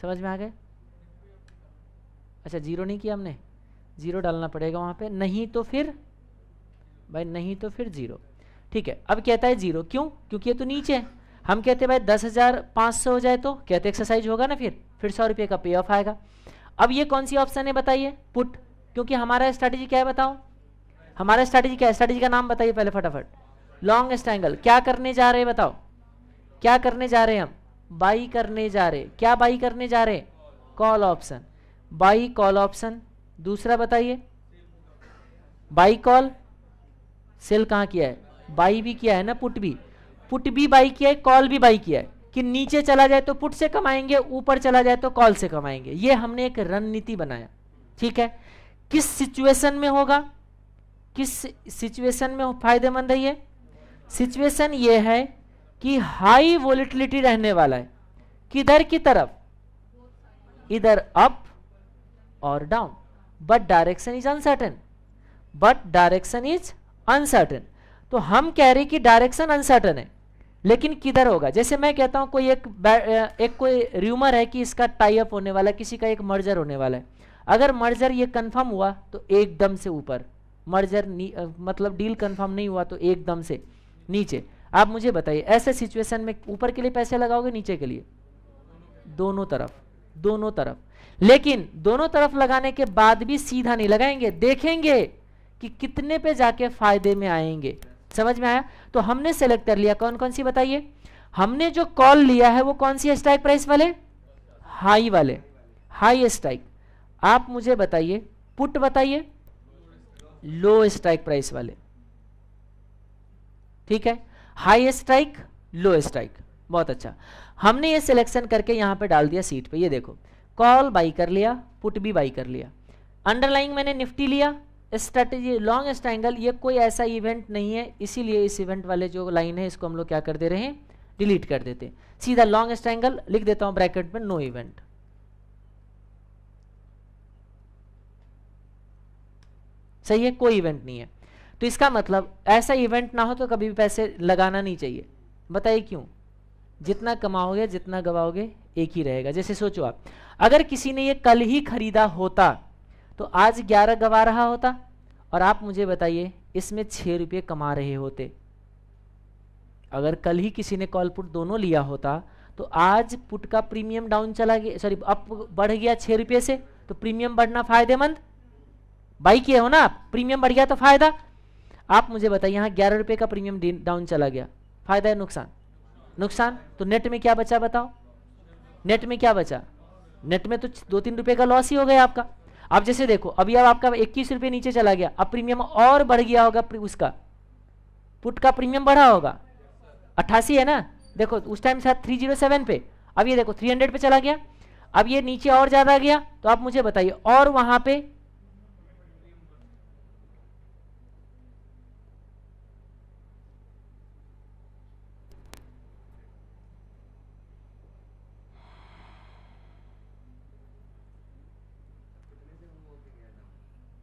समझ में आ गए? अच्छा जीरो नहीं किया हमने, जीरो डालना पड़ेगा वहां पे, नहीं तो फिर भाई, नहीं तो फिर जीरो, ठीक है। अब कहता है जीरो, क्यों? क्योंकि ये तो नीचे है। हम कहते हैं भाई 10,500 हो जाए तो कहते एक्सरसाइज होगा ना, फिर 100 रुपये का पे ऑफ आएगा। अब ये कौन सी ऑप्शन है बताइए, पुट, क्योंकि हमारा स्ट्रैटेजी क्या है बताओ, हमारा स्ट्रैटेजी क्या है, स्ट्रैटेजी का नाम बताइए पहले फटाफट, लॉन्ग स्ट्रैंगल। क्या करने जा रहे हैं बताओ, क्या करने जा रहे हैं हम, बाई करने जा रहे, क्या बाई करने जा रहे हैं, call option, by call option. दूसरा बताइए, बाई कॉल, सेल कहाँ किया है, बाई भी किया है ना, पुट भी बाई किया है, कॉल भी बाई किया है, कि नीचे चला जाए तो पुट से कमाएंगे, ऊपर चला जाए तो कॉल से कमाएंगे। ये हमने एक रणनीति बनाया, ठीक है। किस सिचुएशन में होगा, किस सिचुएशन में फायदेमंद है ये सिचुएशन, ये है कि हाई वोलेटिलिटी रहने वाला है, किधर की तरफ, इधर अप और down, but direction is uncertain, तो हम कह रहे कि डायरेक्शन अनसर्टेन है, लेकिन किधर होगा। जैसे मैं कहता हूं कोई एक कोई र्यूमर है कि इसका टाई अप होने वाला है, किसी का एक मर्जर होने वाला है, अगर मर्जर ये कंफर्म हुआ तो एकदम से ऊपर, मर्जर मतलब डील कंफर्म नहीं हुआ तो एकदम से नीचे। आप मुझे बताइए ऐसे सिचुएशन में ऊपर के लिए पैसे लगाओगे नीचे के लिए, दोनों तरफ, दोनों तरफ, लेकिन दोनों तरफ लगाने के बाद भी सीधा नहीं लगाएंगे, देखेंगे कि कितने पे जाके फायदे में आएंगे। समझ में आया? तो हमने सेलेक्ट कर लिया, कौन कौन सी बताइए? हमने जो कॉल लिया है वो कौन सी स्ट्राइक प्राइस वाले? हाई वाले, हाई स्ट्राइक। आप मुझे बताइए पुट बताइए, लो स्ट्राइक प्राइस वाले। ठीक है, हाई स्ट्राइक, लो स्ट्राइक, बहुत अच्छा। हमने ये सिलेक्शन करके यहां पे डाल दिया सीट पे। ये देखो, कॉल बाई कर लिया, पुट भी बाई कर लिया। अंडरलाइंग मैंने निफ्टी लिया, स्ट्रेटेजी लॉन्ग ट्रायंगल, ये कोई ऐसा इवेंट नहीं है, इसीलिए इस इवेंट वाले जो लाइन है इसको हम लोग क्या कर दे रहे हैं? डिलीट कर देते हैं। सीधा लॉन्ग ट्रायंगल लिख देता हूं ब्रैकेट में, नो इवेंट। सही है, कोई इवेंट नहीं है। तो इसका मतलब ऐसा इवेंट ना हो तो कभी भी पैसे लगाना नहीं चाहिए। बताइए क्यों? जितना कमाओगे जितना गवाओगे एक ही रहेगा। जैसे सोचो आप, अगर किसी ने ये कल ही खरीदा होता तो आज 11 गवा रहा होता, और आप मुझे बताइए इसमें 6 रुपये कमा रहे होते। अगर कल ही किसी ने कॉल पुट दोनों लिया होता तो आज पुट का प्रीमियम डाउन चला गया, सॉरी अप बढ़ गया 6 रुपये से, तो प्रीमियम बढ़ना फायदेमंद। बाई किए हो ना आप, प्रीमियम बढ़ गया तो फायदा। आप मुझे बताइए यहाँ 11 रुपये का प्रीमियम डाउन चला गया, फायदा है नुकसान? नुकसान। तो नेट में क्या बचा बताओ? नेट में क्या बचा? नेट में तो 2-3 रुपये का लॉस ही हो गया आपका। अब जैसे देखो, अभी अब आपका 21 रुपये नीचे चला गया, अब प्रीमियम और बढ़ गया होगा, उसका पुट का प्रीमियम बढ़ा होगा। 88 है ना, देखो उस टाइम था 307 पे, अब ये देखो 300 पे चला गया। अब ये नीचे और ज्यादा गया, तो आप मुझे बताइए और वहां पे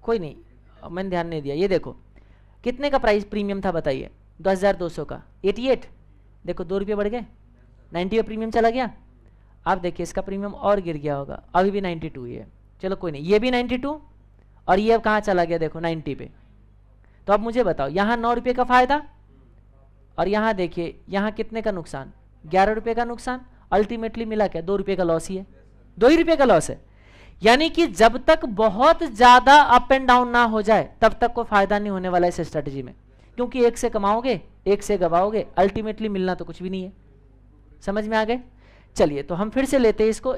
कोई नहीं, मैंने ध्यान नहीं दिया। ये देखो कितने का प्राइस प्रीमियम था बताइए? 2200 का, 88। देखो 2 रुपये बढ़ गए, 90 पे प्रीमियम चला गया। आप देखिए इसका प्रीमियम और गिर गया होगा, अभी भी 92 ही है। चलो कोई नहीं, ये भी 92 और ये अब कहाँ चला गया? देखो 90 पे। तो अब मुझे बताओ, यहाँ 9 रुपये का फायदा और यहाँ देखिए यहाँ कितने का नुकसान? 11 रुपये का नुकसान। अल्टीमेटली मिला क्या? 2 रुपये का लॉस ही है, 2 ही रुपये का लॉस है। यानी कि जब तक बहुत ज्यादा अप एंड डाउन ना हो जाए तब तक कोई फायदा नहीं होने वाला इस स्ट्रेटजी में, क्योंकि एक से कमाओगे एक से गवाओगे, अल्टीमेटली मिलना तो कुछ भी नहीं है। समझ में आ गए? चलिए तो हम फिर से लेते हैं इसको।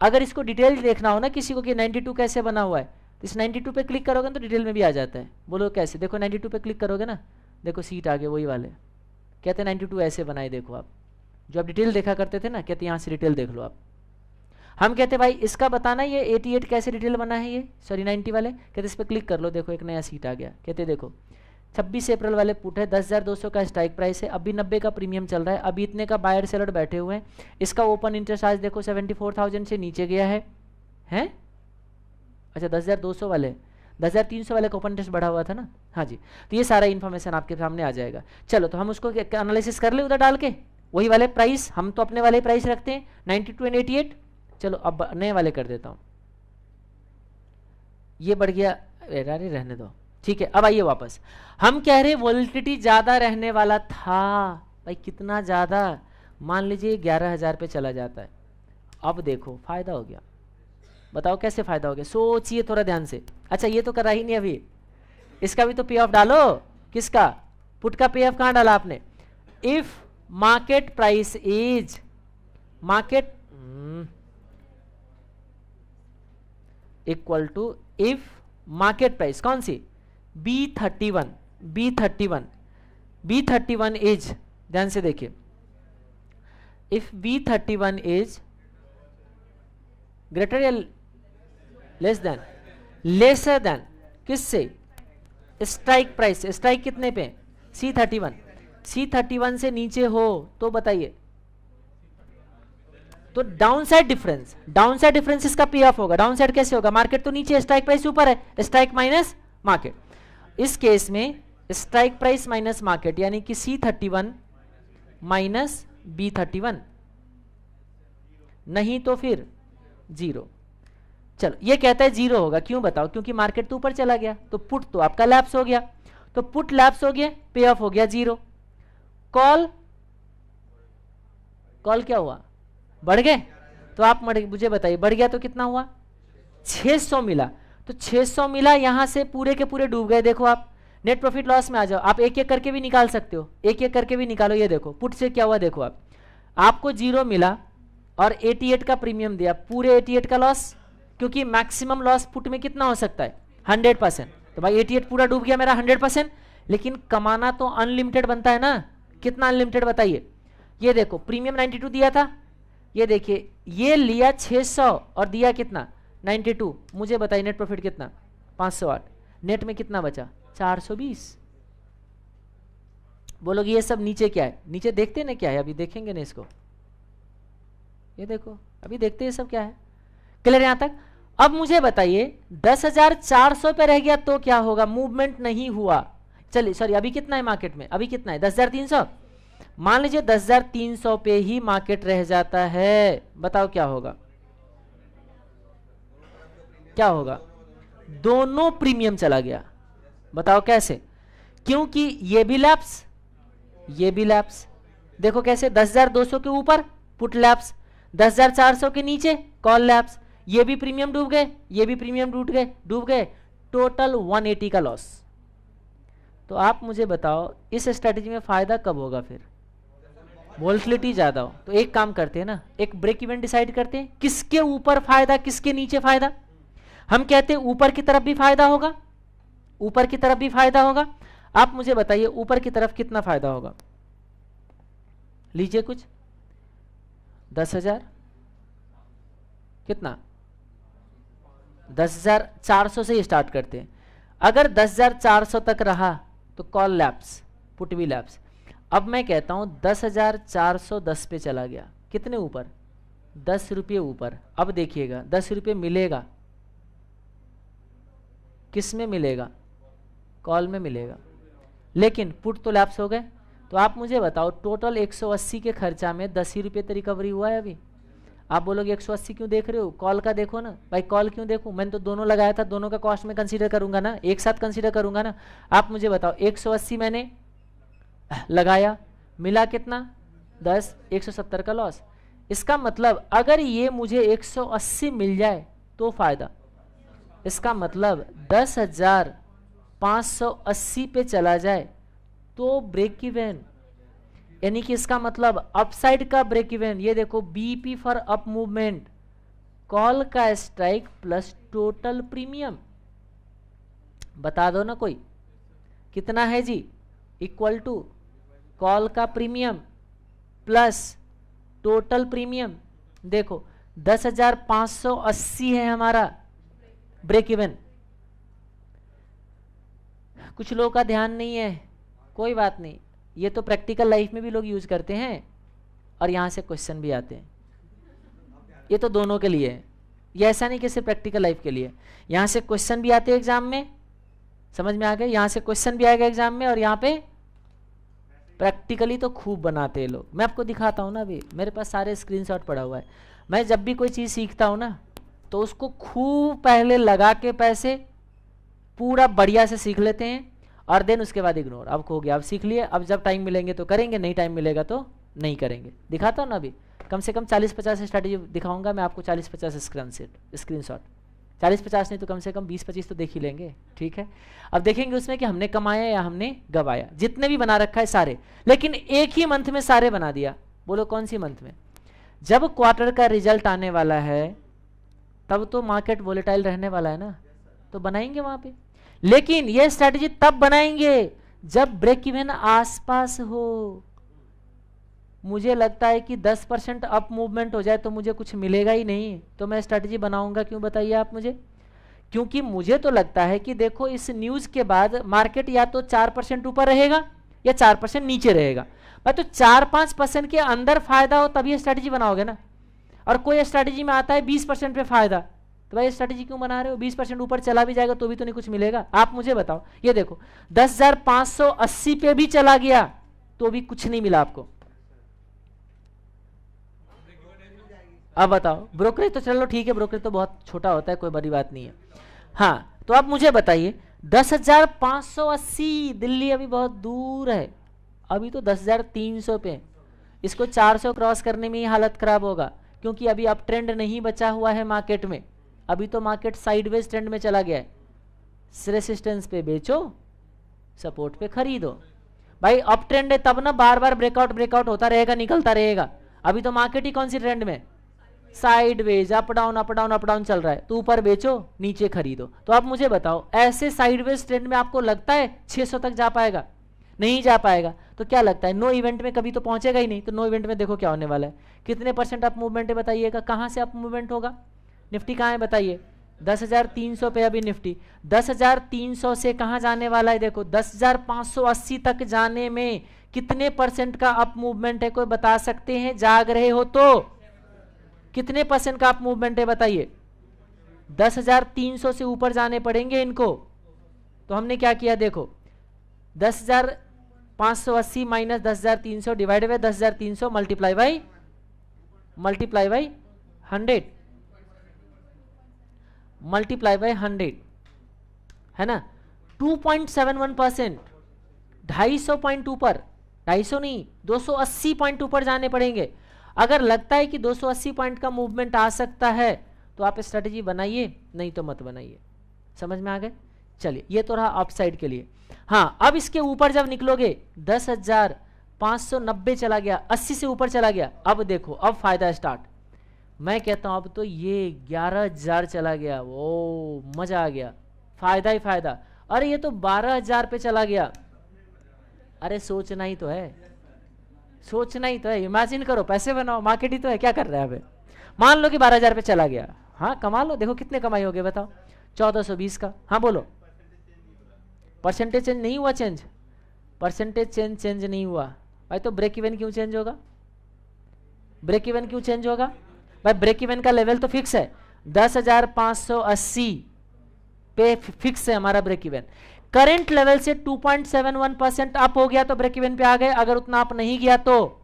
अगर इसको डिटेल देखना हो ना किसी को कि 92 कैसे बना हुआ है, तो इस 92 पे क्लिक करोगे तो डिटेल में भी आ जाता है। बोलो कैसे? देखो 92 पे क्लिक करोगे ना, देखो सीट आ गए वही वाले, कहते हैं 92 ऐसे बनाए। देखो आप जो आप डिटेल देखा करते थे ना, कहते यहाँ से डिटेल देख लो आप। हम कहते भाई इसका बताना ये 88 कैसे डिटेल बना है, ये सॉरी 90 वाले, कहते इस पर क्लिक कर लो, देखो एक नया सीट आ गया। कहते देखो 26 अप्रैल वाले पुट है, 10,200 का स्ट्राइक प्राइस है, अभी 90 का प्रीमियम चल रहा है, अभी इतने का बायर सेलर बैठे हुए हैं। इसका ओपन इंटरेस्ट आज देखो 74,000 से नीचे गया है, हैं? अच्छा 10,200 वाले, 10,300 वाले का ओपन इंटरेस्ट बढ़ा हुआ था ना। हाँ जी, तो ये सारा इन्फॉर्मेशन आपके सामने आ जाएगा। चलो तो हम उसको एनालिसिस कर ले उधर डाल के, वही वाले प्राइस, हम तो अपने वाले प्राइस रखते हैं 92 एंड 88। चलो अब नए वाले कर देता हूं, ये बढ़ गया, अरे रहने दो, ठीक है। अब आइए वापस, हम कह रहे वोलेटिलिटी ज्यादा रहने वाला था भाई, कितना ज्यादा? मान लीजिए 11,000 पे चला जाता है। अब देखो फायदा हो गया, बताओ कैसे फायदा हो गया? सोचिए थोड़ा ध्यान से। अच्छा ये तो करा ही नहीं अभी, इसका भी तो पे ऑफ डालो। किसका? पुट का पे ऑफ कहां डाला आपने? If market price is, market equal to if market price कौन सी? B31, B31, B31 इज, ध्यान से देखिए, इफ B31 इज ग्रेटर या लेसर देन किससे? Strike price. स्ट्राइक कितने पे? C31। C31 से नीचे हो तो बताइए, तो down side difference, down side difference इसका पे ऑफ होगा। डाउन साइड कैसे होगा? मार्केट तो नीचे, स्ट्राइक प्राइस ऊपर है, स्ट्राइक माइनस मार्केट। इस केस में स्ट्राइक प्राइस माइनस मार्केट, यानी कि C31 माइनस B31, नहीं तो फिर 0। चलो ये कहता है 0 होगा, क्यों बताओ? क्योंकि मार्केट तो ऊपर चला गया, तो पुट तो आपका लैप्स हो गया, तो पुट लैप्स हो गया, पे ऑफ हो गया 0। कॉल, कॉल क्या हुआ? बढ़ गए, तो आप मुझे बताइए बढ़ गया तो कितना हुआ, 600 मिला। तो 600 मिला, यहां से पूरे के पूरे डूब गए। देखो आप नेट प्रॉफिट लॉस में आ जाओ, आप एक एक करके भी निकाल सकते हो, एक एक करके भी निकालो। ये देखो पुट से क्या हुआ, देखो आप, आपको 0 मिला और 88 का प्रीमियम दिया, पूरे 88 का लॉस, क्योंकि मैक्सिमम लॉस पुट में कितना हो सकता है 100%। तो भाई 88 पूरा डूब गया मेरा 100%। लेकिन कमाना तो अनलिमिटेड बनता है ना, कितना अनलिमिटेड बताइए। ये देखो प्रीमियम 92 दिया था, ये देखिए ये लिया 600 और दिया कितना 92। मुझे बताइए नेट प्रॉफिट कितना 508, नेट में कितना बचा 420। बोलोगे ये सब नीचे क्या है, नीचे देखते ना क्या है, अभी देखेंगे ना इसको। ये देखो अभी देखते हैं सब क्या है। क्लियर यहां तक। अब मुझे बताइए 10,400 पे रह गया तो क्या होगा, मूवमेंट नहीं हुआ। चलिए सॉरी अभी कितना है मार्केट में, अभी कितना है 10,300। मान लीजिए 10,300 पे ही मार्केट रह जाता है, बताओ क्या होगा, क्या होगा, दोनों प्रीमियम चला गया। बताओ कैसे, क्योंकि ये भी लैप्स, ये भी लैप्स। देखो कैसे 10,200 के ऊपर पुट लैप्स, 10,400 के नीचे कॉल लैप्स, ये भी प्रीमियम डूब गए, ये भी प्रीमियम डूब गए, टोटल 180 का लॉस। तो आप मुझे बताओ इस स्ट्रेटजी में फायदा कब होगा, फिर वोलेटिलिटी ज्यादा हो। तो एक काम करते हैं ना, एक ब्रेक इवन डिसाइड करते हैं, किसके ऊपर फायदा किसके नीचे फायदा। हम कहते हैं ऊपर की तरफ भी फायदा होगा, ऊपर की तरफ भी फायदा होगा। आप मुझे बताइए ऊपर की तरफ कितना फायदा होगा, लीजिए कुछ 10,000 कितना 10,400 से ही स्टार्ट करते हैं। अगर 10,400 तक रहा तो कॉल लैप्स पुट भी लैप्स। अब मैं कहता हूं 10,410 पे चला गया, कितने ऊपर 10 रुपये ऊपर। अब देखिएगा 10 रुपये मिलेगा किस में मिलेगा, कॉल में मिलेगा, लेकिन पुट तो लैप्स हो गए। तो आप मुझे बताओ टोटल 180 के खर्चा में 10 ही रुपये तो रिकवरी हुआ है अभी। आप बोलोगे 180 क्यों देख रहे हो, कॉल का देखो ना। भाई कॉल क्यों देखूं, मैंने तो दोनों लगाया था, दोनों का कॉस्ट में कंसीडर करूंगा ना, एक साथ कंसीडर करूंगा ना। आप मुझे बताओ 180 मैंने लगाया, मिला कितना 10, 170 का लॉस। इसका मतलब अगर ये मुझे 180 मिल जाए तो फायदा, इसका मतलब 10,580 पे चला जाए तो ब्रेक इवन, यानी कि इसका मतलब अपसाइड का ब्रेक इवन। ये देखो BP for up movement, call का स्ट्राइक प्लस टोटल प्रीमियम, बता दो ना कोई कितना है जी, इक्वल टू कॉल का प्रीमियम प्लस टोटल प्रीमियम। देखो 10,580 है हमारा ब्रेक इवन। कुछ लोगों का ध्यान नहीं है, कोई बात नहीं, ये तो प्रैक्टिकल लाइफ में भी लोग यूज करते हैं और यहां से क्वेश्चन भी आते हैं। ये तो दोनों के लिए है, ये ऐसा नहीं कि सिर्फ प्रैक्टिकल लाइफ के लिए। यहां से क्वेश्चन भी आते हैं एग्जाम में, समझ में आ गए, यहां से क्वेश्चन भी आएगा एग्जाम में और यहाँ पे प्रैक्टिकली तो खूब बनाते हैं लोग। मैं आपको दिखाता हूँ ना, अभी मेरे पास सारे स्क्रीनशॉट पड़ा हुआ है। मैं जब भी कोई चीज़ सीखता हूँ ना तो उसको खूब पहले लगा के पैसे पूरा बढ़िया से सीख लेते हैं और देन उसके बाद इग्नोर। अब हो गया, अब सीख लिए, अब जब टाइम मिलेंगे तो करेंगे, नहीं टाइम मिलेगा तो नहीं करेंगे। दिखाता हूँ ना, अभी कम से कम 40-50 स्ट्रैटेजी दिखाऊंगा मैं आपको, 40-50 स्क्रीनशॉट, 40-50 नहीं तो कम से कम 20-25 तो देख ही लेंगे, ठीक है। अब देखेंगे उसमें कि हमने कमाया या हमने गवाया, जितने भी बना रखा है सारे, लेकिन एक ही मंथ में सारे बना दिया। बोलो कौन सी मंथ में, जब क्वार्टर का रिजल्ट आने वाला है तब तो मार्केट वोलेटाइल रहने वाला है ना, तो बनाएंगे वहां पे। लेकिन ये स्ट्रैटेजी तब बनाएंगे जब ब्रेक इवन आसपास हो। मुझे लगता है कि 10% अप मूवमेंट हो जाए तो मुझे कुछ मिलेगा ही नहीं, तो मैं स्ट्रैटेजी बनाऊंगा क्यों, बताइए आप मुझे। क्योंकि मुझे तो लगता है कि देखो इस न्यूज के बाद मार्केट या तो 4% ऊपर रहेगा या 4% नीचे रहेगा। भाई तो 4-5% के अंदर फायदा हो तभी स्ट्रैटेजी बनाओगे ना। और कोई स्ट्रैटेजी में आता है 20% पे फायदा, तो भाई स्ट्रैटेजी क्यों बना रहे हो, 20% ऊपर चला भी जाएगा तो भी तो नहीं कुछ मिलेगा। आप मुझे बताओ, ये देखो 10,580 पे भी चला गया तो भी कुछ नहीं मिला आपको। अब बताओ, ब्रोकरेज तो चलो ठीक है, ब्रोकरेज तो बहुत छोटा होता है, कोई बड़ी बात नहीं है। हाँ तो आप मुझे बताइए 10,580, दिल्ली अभी बहुत दूर है, अभी तो 10,300 पे, इसको 400 क्रॉस करने में ही हालत खराब होगा, क्योंकि अभी अब ट्रेंड नहीं बचा हुआ है मार्केट में, अभी तो मार्केट साइडवेज ट्रेंड में चला गया है। रेसिस्टेंस पे बेचो, सपोर्ट पे खरीदो। भाई अप ट्रेंड है तब ना बार बार ब्रेकआउट होता रहेगा, निकलता रहेगा। अभी तो मार्केट ही कौन सी ट्रेंड में, साइडवेज, अप डाउन चल रहा है, तो ऊपर बेचो नीचे खरीदो। तो आप मुझे बताओ ऐसे साइडवेज ट्रेंड में आपको लगता है 600 तक जा पाएगा? नहीं जा पाएगा। तो क्या लगता है, नो इवेंट में कभी तो पहुंचेगा ही नहीं। तो नो इवेंट में देखो क्या होने वाला है, कितने % अप मूवमेंट है बताइएगा। कहां से अप मूवमेंट होगा, निफ्टी कहां है बताइए, 10,300 पे अभी निफ्टी। 10,300 से कहां जाने वाला है, देखो 10,580 तक जाने में कितने % का अप मूवमेंट है, कोई बता सकते हैं? जाग रहे हो तो कितने % का अप मूवमेंट है बताइए। 10,300 से ऊपर जाने पड़ेंगे इनको। तो हमने क्या किया, देखो 10,580 minus 10,300 divide by 10,300 multiply by 100 multiply by 100 है ना। 2.71%, 250 पॉइंट ऊपर, 250 नहीं 280 पॉइंट ऊपर जाने पड़ेंगे। अगर लगता है कि 280 पॉइंट का मूवमेंट आ सकता है तो आप स्ट्रेटेजी बनाइए, नहीं तो मत बनाइए। समझ में आ गए? चलिए ये तो रहा अपसाइड के लिए। हाँ अब इसके ऊपर जब निकलोगे 10,590 चला गया, 80 से ऊपर चला गया, अब देखो अब फायदा स्टार्ट। मैं कहता हूं अब तो ये 11,000 चला गया, ओ मजा आ गया, फायदा ही फायदा। अरे ये तो 12,000 पे चला गया। अरे सोचना ही तो है, सोचना ही तो है, इमेजिन करो, पैसे बनाओ, मार्केट ही तो है, क्या कर रहा है अबे। मान लो कि 12,000 पे चला गया, हाँ कमा लो, देखो कितने कमाई हो गए बताओ, 1420 का। हाँ बोलो, परसेंटेज चेंज नहीं हुआ, परसेंटेज चेंज नहीं हुआ भाई। तो ब्रेक इवन क्यों चेंज होगा, ब्रेक इवन क्यों चेंज होगा भाई? ब्रेक इवन का लेवल तो फिक्स है, 10,580 पे फिक्स है हमारा ब्रेक इवन। करंट लेवल से 2.71% अप हो गया तो ब्रेक इवन पे आ गए, अगर उतना अप नहीं गया तो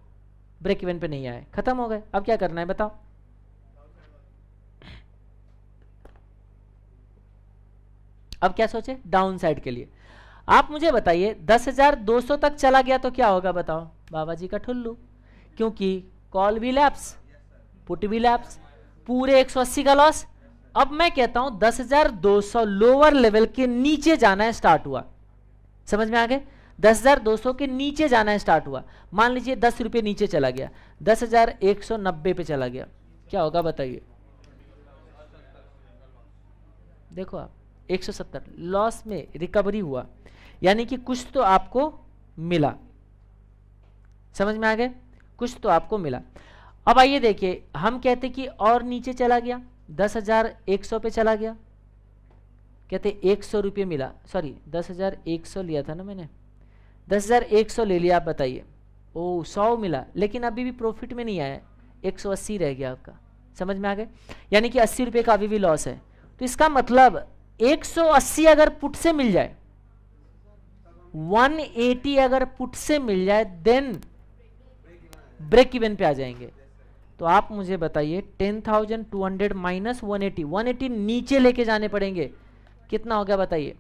ब्रेक इवन पे नहीं आए, खत्म हो गए। अब क्या करना है बताओ। अब क्या सोचे डाउन साइड के लिए। आप मुझे बताइए 10,200 तक चला गया तो क्या होगा बताओ। बाबा जी का ठुल्लू, क्योंकि कॉल भी लैप्स, पुट भी लैप्स, पूरे 180 का लॉस। अब मैं कहता हूं 10,200 लोअर लेवल के नीचे जाना है स्टार्ट हुआ, समझ में आ गए? 10,200 के नीचे जाना है स्टार्ट हुआ। मान लीजिए 10 रुपये नीचे चला गया, 10,190 पे चला गया, क्या होगा बताइए। देखो आप 170 लॉस में रिकवरी हुआ, यानी कि कुछ तो आपको मिला, समझ में आ गए, कुछ तो आपको मिला। अब आइए देखिए, हम कहते कि और नीचे चला गया, 10,100 पे चला गया, कहते 100 रुपये मिला, सॉरी 10,100 लिया था ना मैंने, 10,100 ले लिया। आप बताइए, ओ 100 मिला, लेकिन अभी भी प्रॉफिट में नहीं आया, 180 रह गया आपका, समझ में आ गए? यानी कि 80 रुपये का अभी भी लॉस है। तो इसका मतलब 180 अगर पुट से मिल जाए, 180 अगर पुट से मिल जाए, देन ब्रेक इवन पे आ जाएंगे। तो आप मुझे बताइए 10,200 माइनस 180, 180 नीचे लेके जाने पड़ेंगे, कितना हो गया बताइए,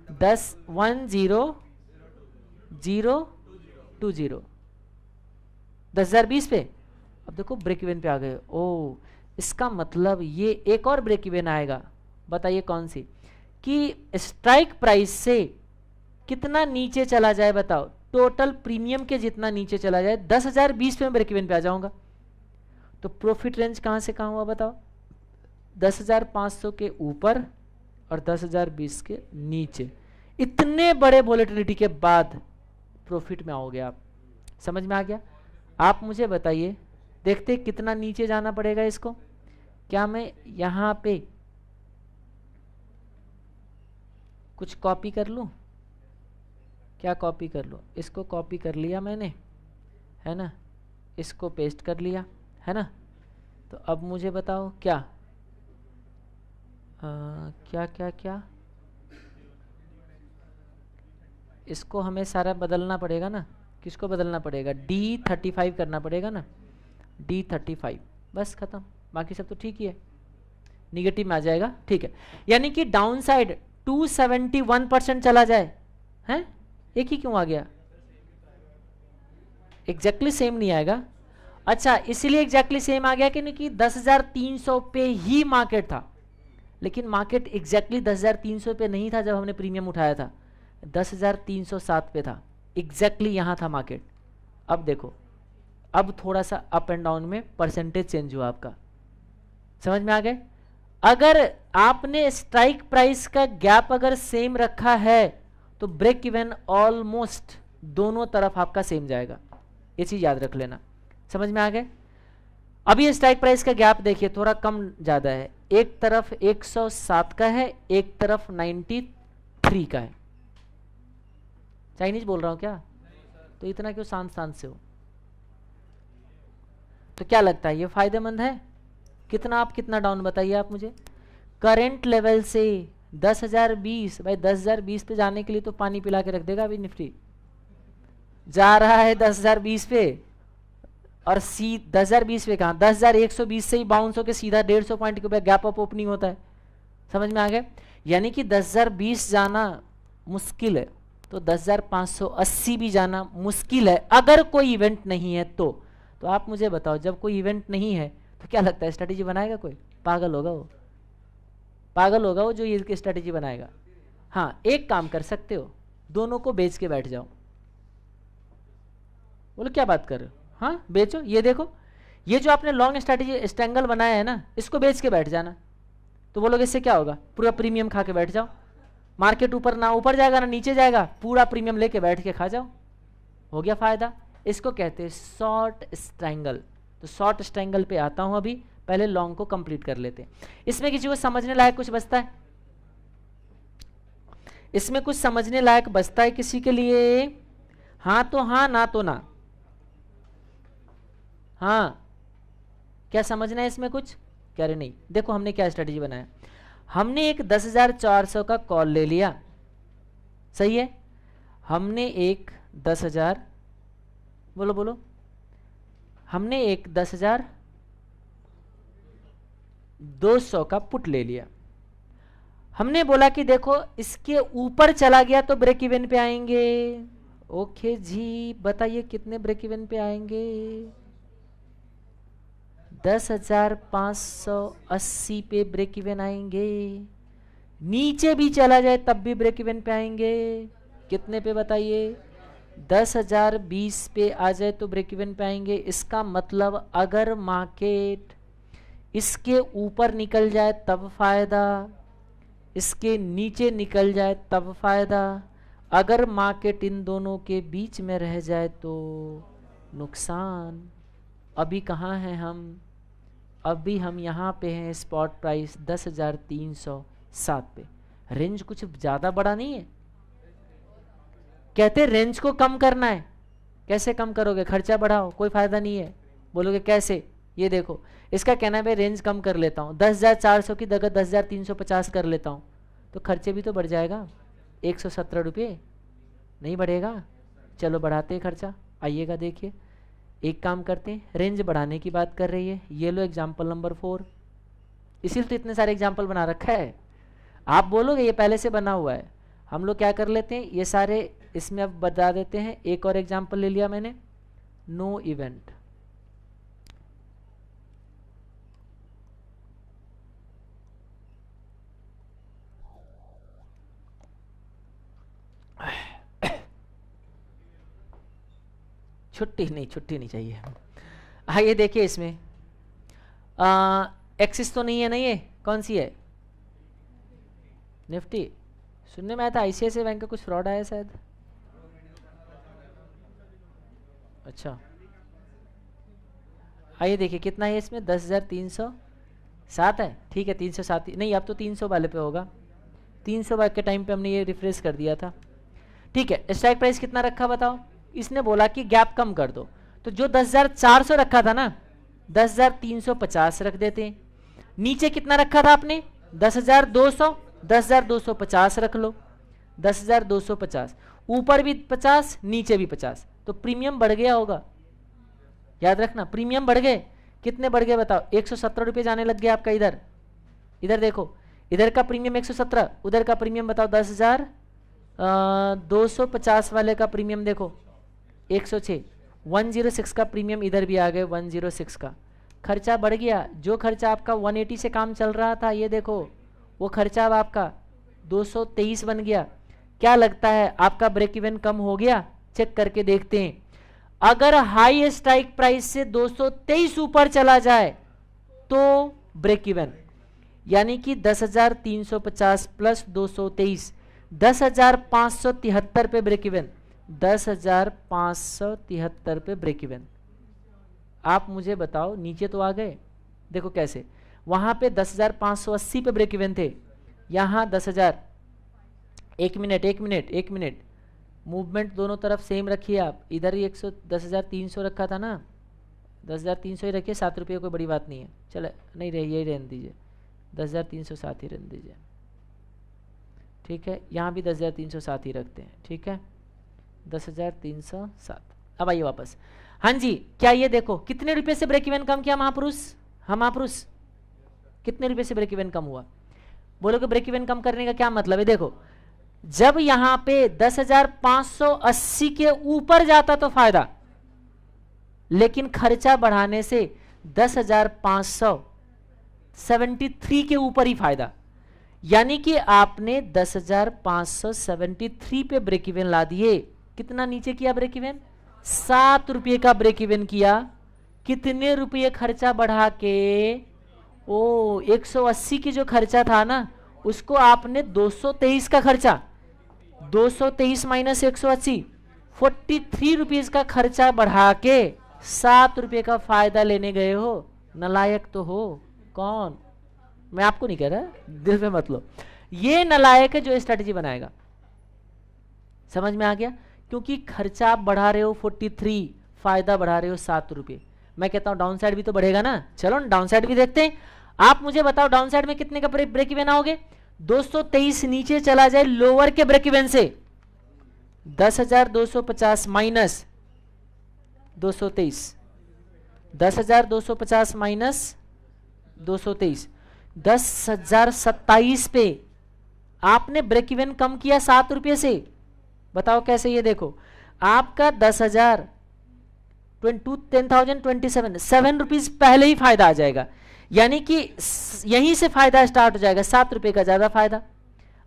10,020 10,020 पे। अब देखो ब्रेक इवन पे आ गए। ओ इसका मतलब ये एक और ब्रेक इवन आएगा, बताइए कौन सी, कि स्ट्राइक प्राइस से कितना नीचे चला जाए बताओ, टोटल प्रीमियम के जितना नीचे चला जाए, 10,020 पे मैं ब्रेक इवन पे आ जाऊंगा। तो प्रॉफिट रेंज कहां से कहां हुआ बताओ, 10,500 के ऊपर और 10,020 के नीचे। इतने बड़े वोलेटिलिटी के बाद प्रॉफिट में आओगे आप, समझ में आ गया? आप मुझे बताइए, देखते कितना नीचे जाना पड़ेगा इसको। क्या मैं यहां पे कुछ कॉपी कर लूं, क्या कॉपी कर लूं, इसको कॉपी कर लिया मैंने, है ना, इसको पेस्ट कर लिया, है ना। तो अब मुझे बताओ क्या क्या क्या क्या इसको हमें सारा बदलना पड़ेगा ना, किसको बदलना पड़ेगा, D35 करना पड़ेगा ना, D35, बस खत्म, बाकी सब तो ठीक ही है, निगेटिव में आ जाएगा, ठीक है। यानी कि डाउन साइड 271% चला जाए, हैं एक ही क्यों आ गया, एग्जैक्टली सेम नहीं आएगा। अच्छा, इसीलिए एग्जैक्टली सेम आ गया कि नहीं कि 10,300 पे ही मार्केट था, लेकिन मार्केट एग्जैक्टली 10,300 पे नहीं था जब हमने प्रीमियम उठाया था, 10,307 पे था, एग्जैक्टली यहाँ था मार्केट। अब देखो, अब थोड़ा सा अप एंड डाउन में परसेंटेज चेंज हुआ आपका, समझ में आ गए। अगर आपने स्ट्राइक प्राइस का गैप अगर सेम रखा है तो ब्रेक इवन ऑलमोस्ट दोनों तरफ आपका सेम जाएगा, ये चीज याद रख लेना, समझ में आ गए। अभी स्ट्राइक प्राइस का गैप देखिए थोड़ा कम ज्यादा है, एक तरफ 107 का है, एक तरफ 93 का है। चाइनीज बोल रहा हूं क्या? तो इतना क्यों शांत शांत से हो? तो क्या लगता है ये फायदेमंद है? कितना आप कितना डाउन बताइए आप मुझे। करंट लेवल से 10,020, भाई 10,020 पे जाने के लिए तो पानी पिला के रख देगा अभी निफ्टी, जा रहा है 10,020 पे, और 10,020 पे कहां, 10,120 से ही बाउंस होकर सीधा 150 पॉइंट के ऊपर गैप अप ओपनिंग होता है, समझ में आ गया। यानी कि 10,020 जाना मुश्किल है, तो 10,580 भी जाना मुश्किल है अगर कोई इवेंट नहीं है तो आप मुझे बताओ, जब कोई इवेंट नहीं है तो क्या लगता है स्ट्रेटेजी बनाएगा कोई? पागल होगा वो, पागल होगा वो जो ये स्ट्रेटेजी बनाएगा। हाँ, एक काम कर सकते हो, दोनों को बेच के बैठ जाओ। बोलो क्या बात कर रहे हो? हाँ बेचो, ये देखो, ये जो आपने लॉन्ग स्ट्रेटेजी स्ट्रैंगल बनाया है ना, इसको बेच के बैठ जाना, तो बोलोगे इससे क्या होगा? पूरा प्रीमियम खा के बैठ जाओ, मार्केट ऊपर ना ऊपर जाएगा ना नीचे जाएगा, पूरा प्रीमियम लेके बैठ के खा जाओ, हो गया फायदा। इसको कहते हैं शॉर्ट स्ट्रैंगल। तो शॉर्ट स्ट्रैंगल पे आता हूं अभी, पहले लॉन्ग को कंप्लीट कर लेते हैं। इसमें किसी को समझने लायक कुछ बचता है? इसमें कुछ समझने लायक बचता है किसी के लिए? हाँ तो हाँ, ना तो ना। हाँ, क्या समझना है इसमें कुछ? कह रहे नहीं। देखो हमने क्या स्ट्रेटेजी बनाया, हमने एक 10,400 का कॉल ले लिया, सही है। हमने एक 10,000, बोलो बोलो, हमने एक 10,200 का पुट ले लिया। हमने बोला कि देखो इसके ऊपर चला गया तो ब्रेक इवन पे आएंगे। ओके जी, बताइए कितने ब्रेक इवन पे आएंगे? 10,580 पे ब्रेक इवन आएंगे। नीचे भी चला जाए तब भी ब्रेक इवन पे आएंगे। कितने पे बताइए? 10,020 पे आ जाए तो ब्रेक इवन पे आएंगे। इसका मतलब अगर मार्केट इसके ऊपर निकल जाए तब फायदा, इसके नीचे निकल जाए तब फायदा, अगर मार्केट इन दोनों के बीच में रह जाए तो नुकसान। अभी कहाँ हैं हम? अभी हम यहाँ पे हैं, स्पॉट प्राइस 10,307 पे। रेंज कुछ ज़्यादा बड़ा नहीं है, कहते रेंज को कम करना है। कैसे कम करोगे? खर्चा बढ़ाओ, कोई फायदा नहीं है। बोलोगे कैसे? ये देखो, इसका कहना है भाई रेंज कम कर लेता हूँ, 10,400 की जगह 10,350 कर लेता हूँ, तो खर्चे भी तो बढ़ जाएगा। 117 रुपये नहीं बढ़ेगा? चलो बढ़ाते हैं खर्चा, आइएगा देखिए। एक काम करते हैं, रेंज बढ़ाने की बात कर रही है, ये लो एग्जाम्पल नंबर 4। इसीलिए तो इतने सारे एग्जाम्पल बना रखा है। आप बोलोगे ये पहले से बना हुआ है, हम लोग क्या कर लेते हैं, ये सारे इसमें अब बता देते हैं। एक और एग्जाम्पल ले लिया मैंने, नो इवेंट। छुट्टी नहीं चाहिए। आइए देखिए इसमें एक्सिस तो नहीं है, नहीं है, कौन सी है? निफ्टी। सुनने में आया था आईसीआईसीआई बैंक का कुछ फ्रॉड आया शायद। अच्छा, आइए देखिए कितना है इसमें, 10,307 है। ठीक है, 307 नहीं, अब तो 300 वाले पे होगा। 300 वाले के टाइम पे हमने ये रिफ्रेश कर दिया था। ठीक है, स्ट्राइक प्राइस कितना रखा बताओ? इसने बोला कि गैप कम कर दो, तो जो 10,400 रखा था ना, 10,350 रख देते हैं। नीचे कितना रखा था आपने? 10,200, 10,250 रख लो, 10,250। ऊपर भी 50, नीचे भी 50, तो प्रीमियम बढ़ गया होगा। याद रखना, प्रीमियम बढ़ गए। कितने बढ़ गए बताओ? 117 रुपये जाने लग गया आपका। इधर इधर देखो, इधर का प्रीमियम 117, उधर का प्रीमियम बताओ 10,250 वाले का प्रीमियम देखो 106। 106 का प्रीमियम इधर भी आ गए, 106 का खर्चा बढ़ गया। जो खर्चा आपका 180 से काम चल रहा था, ये देखो वो खर्चा अब आपका 223 बन गया। क्या लगता है आपका ब्रेक इवन कम हो गया? चेक करके देखते हैं। अगर हाई स्ट्राइक प्राइस से 223 ऊपर चला जाए तो ब्रेक इवन, यानी कि 10,350 प्लस 223, 10,573 पे ब्रेक इवन, 10,573 पे ब्रेक इवन। आप मुझे बताओ, नीचे तो आ गए, देखो कैसे, वहां पे 10,580 पे ब्रेक इवन थे, यहां 10,000। एक मिनट, मूवमेंट दोनों तरफ सेम रखिए आप। इधर ही 10,300 रखा था ना, 10,300 ही रखिए, 7 रुपये कोई बड़ी बात नहीं है। चलो नहीं रही, यही रहने दीजिए, 10,307 ही रहने दीजिए, ठीक है। यहाँ भी 10,307 ही रखते हैं, ठीक है, 10,307। अब आइए वापस। हाँ जी, क्या ये देखो कितने रुपए से ब्रेक इवन कम किया महापुरुष? हम महापुरुष कितने रुपए से ब्रेक इवन कम हुआ? बोलो कि ब्रेक इवन कम करने का क्या मतलब है? देखो, जब यहां पे 10,580 के ऊपर जाता तो फायदा, लेकिन खर्चा बढ़ाने से 10,573 के ऊपर ही फायदा। यानी कि आपने 10,573 पे ब्रेक इवन ला दिए। कितना नीचे किया ब्रेक इवन? 7 रुपये का ब्रेक इवन किया। कितने रुपये खर्चा बढ़ा के? ओ 180 की जो खर्चा था ना, उसको आपने 223 का खर्चा, 223 माइनस 180, 43 रुपीज का खर्चा बढ़ा के 7 रुपये का फायदा लेने गए हो। नलायक तो हो कौन? मैं आपको नहीं कह रहा, दिल पे मत लो। ये नलायक है जो स्ट्रेटजी बनाएगा। समझ में आ गया? क्योंकि खर्चा आप बढ़ा रहे हो 43, फायदा बढ़ा रहे हो 7 रुपये। मैं कहता हूं डाउन साइड भी तो बढ़ेगा ना। चलो डाउन साइड भी देखते हैं। आप मुझे बताओ डाउन साइड में कितने का ब्रेक इवन आओगे? 223 नीचे चला जाए लोअर के ब्रेक इवन से, 10,250 माइनस 223, 10,250 माइनस 223, 10,027 पे आपने ब्रेक इवन कम किया 7 रुपये से। बताओ कैसे? ये देखो, आपका 10,000 10,027, 7 रुपीज पहले ही फायदा आ जाएगा। यानी कि यहीं से फायदा स्टार्ट हो जाएगा, 7 रुपये का ज्यादा फायदा।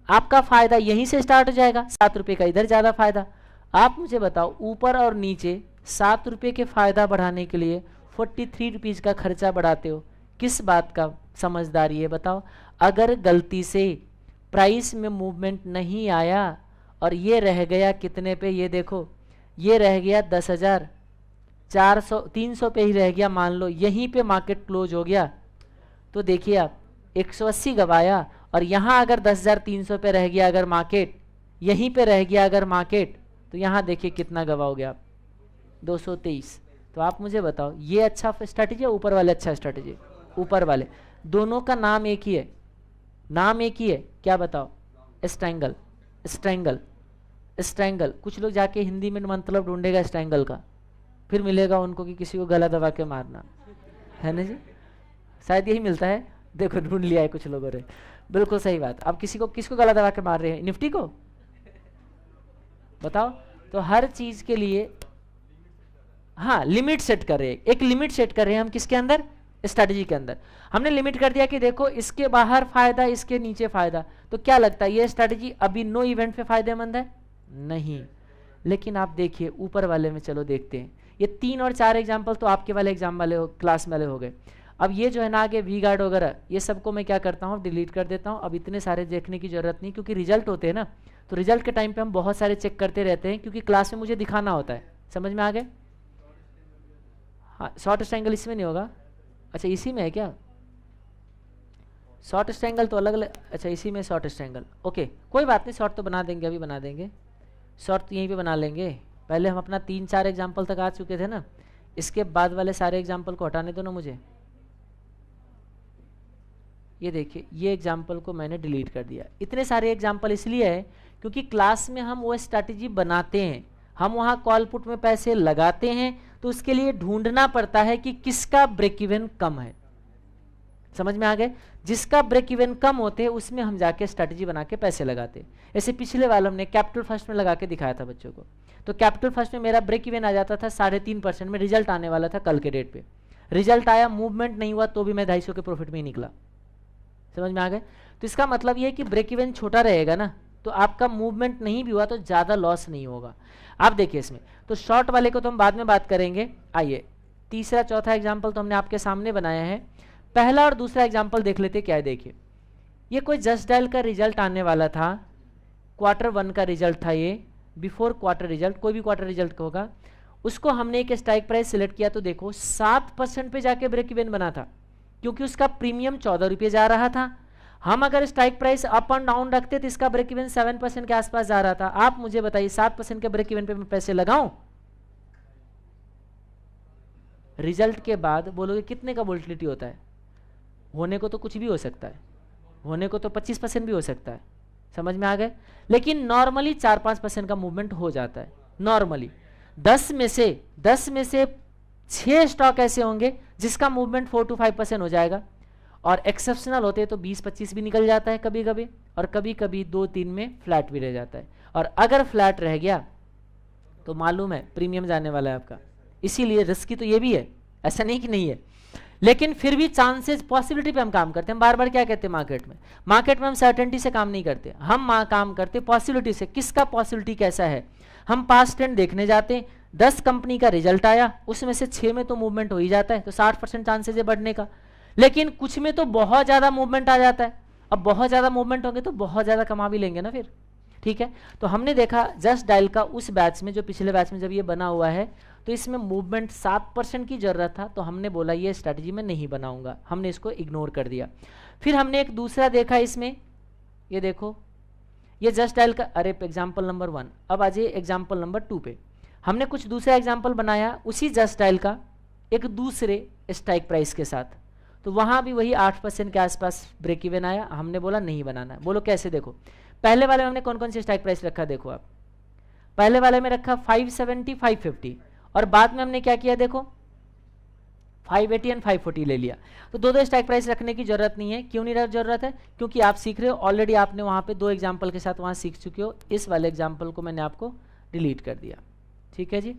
आपका फायदा यहीं से स्टार्ट हो जाएगा, 7 रुपये का इधर ज्यादा फायदा। आप मुझे बताओ, ऊपर और नीचे 7 रुपये के फायदा बढ़ाने के लिए 43 रुपीज का खर्चा बढ़ाते हो। किस बात का समझदारी है बताओ? अगर गलती से प्राइस में मूवमेंट नहीं आया और ये रह गया कितने पे? ये देखो, ये रह गया 10,400, 300 पे ही रह गया, मान लो यहीं पे मार्केट क्लोज हो गया, तो देखिए आप 180 गवाया। और यहां अगर 10,300 पे रह गया अगर मार्केट, यहीं पे रह गया अगर मार्केट, तो यहां देखिए कितना गवाओगे आप? 223। तो आप मुझे बताओ, ये अच्छा स्ट्रैटेजी है, ऊपर वाले अच्छा स्ट्रैटेजी? ऊपर वाले। दोनों का नाम एक ही है, नाम एक ही है, क्या बताओ? Strangle, strangle, strangle. कुछ लोग जाके हिंदी में मतलब ढूंढेगा स्ट्रैंगल का, फिर मिलेगा उनको कि किसी को गला दबा के मारना, है ना जी? शायद यही मिलता है। देखो ढूंढ लिया है कुछ लोगों ने, बिल्कुल सही बात। अब किसको गला दबा के मार रहे हैं? निफ्टी को? बताओ। तो हर चीज के लिए हाँ लिमिट सेट कर रहे हैं, एक लिमिट सेट कर रहे हैं हम। किसके अंदर? स्ट्रैटेजी के अंदर हमने लिमिट कर दिया कि देखो इसके बाहर फायदा, इसके नीचे फायदा। तो क्या लगता है ये स्ट्रैटेजी अभी नो इवेंट पे फायदेमंद है? नहीं। लेकिन आप देखिए ऊपर वाले में, चलो देखते हैं। ये 3 और 4 एग्जाम्पल तो आपके वाले एग्जाम वाले क्लास वाले हो गए। अब ये जो है ना आगे वी गार्ड वगैरह, ये सबको मैं क्या करता हूँ? डिलीट कर देता हूँ। अब इतने सारे देखने की जरूरत नहीं, क्योंकि रिजल्ट होते हैं ना, तो रिजल्ट के टाइम पे हम बहुत सारे चेक करते रहते हैं, क्योंकि क्लास में मुझे दिखाना होता है। समझ में आ गए? हाँ, शॉर्ट स्ट्रैंगल इसमें नहीं होगा? अच्छा इसी में है क्या? शॉर्ट स्ट्रैंगल तो अलग अलग। अच्छा इसी में शॉर्ट स्ट्रैंगल, ओके कोई बात नहीं, शॉर्ट तो बना देंगे, अभी बना देंगे। शॉर्ट तो यहीं पे बना लेंगे। पहले हम अपना 3-4 एग्जाम्पल तक आ चुके थे ना, इसके बाद वाले सारे एग्जाम्पल को हटाने दो ना मुझे। ये देखिए, ये एग्जाम्पल को मैंने डिलीट कर दिया। इतने सारे एग्जाम्पल इसलिए है क्योंकि क्लास में हम वो स्ट्रैटेजी बनाते हैं, हम वहाँ कॉल पुट में पैसे लगाते हैं, तो उसके लिए ढूंढना पड़ता है कि किसका ब्रेक इवन कम है। समझ में आ गए? जिसका ब्रेक इवन कम होते हैं उसमें हम जाके स्ट्रैटेजी बना के पैसे लगाते। ऐसे पिछले वाले हमने कैपिटल फर्स्ट में लगा के दिखाया था बच्चों को। तो कैपिटल फर्स्ट में मेरा ब्रेक इवन आ जाता था 3.5% में, रिजल्ट आने वाला था कल के डेट पे। रिजल्ट आया, मूवमेंट नहीं हुआ तो भी मैं 250 के प्रॉफिट में ही निकला। समझ में आ गए? तो इसका मतलब ये है कि ब्रेक इवन छोटा रहेगा ना, तो आपका मूवमेंट नहीं भी हुआ तो ज़्यादा लॉस नहीं होगा। आप देखिए इसमें, तो शॉर्ट वाले को तो हम बाद में बात करेंगे। आइए तीसरा चौथा एग्जाम्पल तो हमने आपके सामने बनाया है। पहला और दूसरा एग्जाम्पल देख लेते क्या है। देखिए ये कोई जस्ट डायल का रिजल्ट आने वाला था, Q1 का रिजल्ट था ये, बिफोर क्वार्टर रिजल्ट, कोई भी क्वार्टर रिजल्ट होगा, उसको हमने एक स्ट्राइक प्राइस सिलेक्ट किया तो देखो 7% पे जाके ब्रेक इवन बना था, क्योंकि उसका प्रीमियम 14 रुपये जा रहा था। हम अगर strike price up and down रखते तो इसका ब्रेक इवन 7% के आसपास जा रहा था। आप मुझे बताइए 7% के ब्रेक इवन पे मैं पैसे लगाऊं? रिजल्ट के बाद बोलोगे कितने का वोलेटिलिटी होता है? होने को तो कुछ भी हो सकता है, होने को तो 25% भी हो सकता है। समझ में आ गए? लेकिन नॉर्मली 4-5% का मूवमेंट हो जाता है नॉर्मली। 10 में से 6 स्टॉक ऐसे होंगे जिसका मूवमेंट 4 to 5% हो जाएगा, और एक्सेप्शनल होते हैं तो 20-25 भी निकल जाता है कभी कभी, और कभी कभी 2-3 में फ्लैट भी रह जाता है। और अगर फ्लैट रह गया तो मालूम है प्रीमियम जाने वाला है आपका, इसीलिए रिस्की तो ये भी है, ऐसा नहीं कि नहीं है। लेकिन फिर भी चांसेस, पॉसिबिलिटी पे हम काम करते हैं। बार बार क्या कहते हैं मार्केट में हम सर्टेनिटी से काम नहीं करते, हम काम करते पॉसिबिलिटी से। किसका पॉसिबिलिटी कैसा है? हम पास्ट ट्रेंड देखने जाते हैं, 10 कंपनी का रिजल्ट आया, उसमें से 6 में तो मूवमेंट हो ही जाता है, तो 60% चांसेस है बढ़ने का। लेकिन कुछ में तो बहुत ज़्यादा मूवमेंट आ जाता है। अब बहुत ज़्यादा मूवमेंट होंगे तो बहुत ज़्यादा कमा भी लेंगे ना फिर, ठीक है। तो हमने देखा जस्ट डायल का उस बैच में, जो पिछले बैच में जब ये बना हुआ है, तो इसमें मूवमेंट 7% की ज़रूरत था, तो हमने बोला ये स्ट्रैटेजी में नहीं बनाऊंगा, हमने इसको इग्नोर कर दिया। फिर हमने एक दूसरा देखा इसमें, ये देखो ये जस्ट डायल का, अरे एग्जाम्पल नंबर 1। अब आ जाइए एग्जाम्पल नंबर 2 पे। हमने कुछ दूसरा एग्जाम्पल बनाया उसी जस्ट डायल का एक दूसरे स्ट्राइक प्राइस के साथ, तो वहाँ भी वही 8% के आसपास ब्रेक इवन आया। हमने बोला नहीं बनाना है। बोलो कैसे? देखो पहले वाले में हमने कौन कौन से स्ट्राइक प्राइस रखा, देखो आप, पहले वाले में रखा 570, 550, और बाद में हमने क्या किया देखो 580 एंड 540 ले लिया। तो दो स्ट्राइक प्राइस रखने की जरूरत नहीं है। क्यों नहीं जरूरत है? क्योंकि आप सीख रहे हो ऑलरेडी, आपने वहाँ पे 2 एग्जाम्पल के साथ वहाँ सीख चुके हो। इस वाले एग्जाम्पल को मैंने आपको डिलीट कर दिया, ठीक है जी।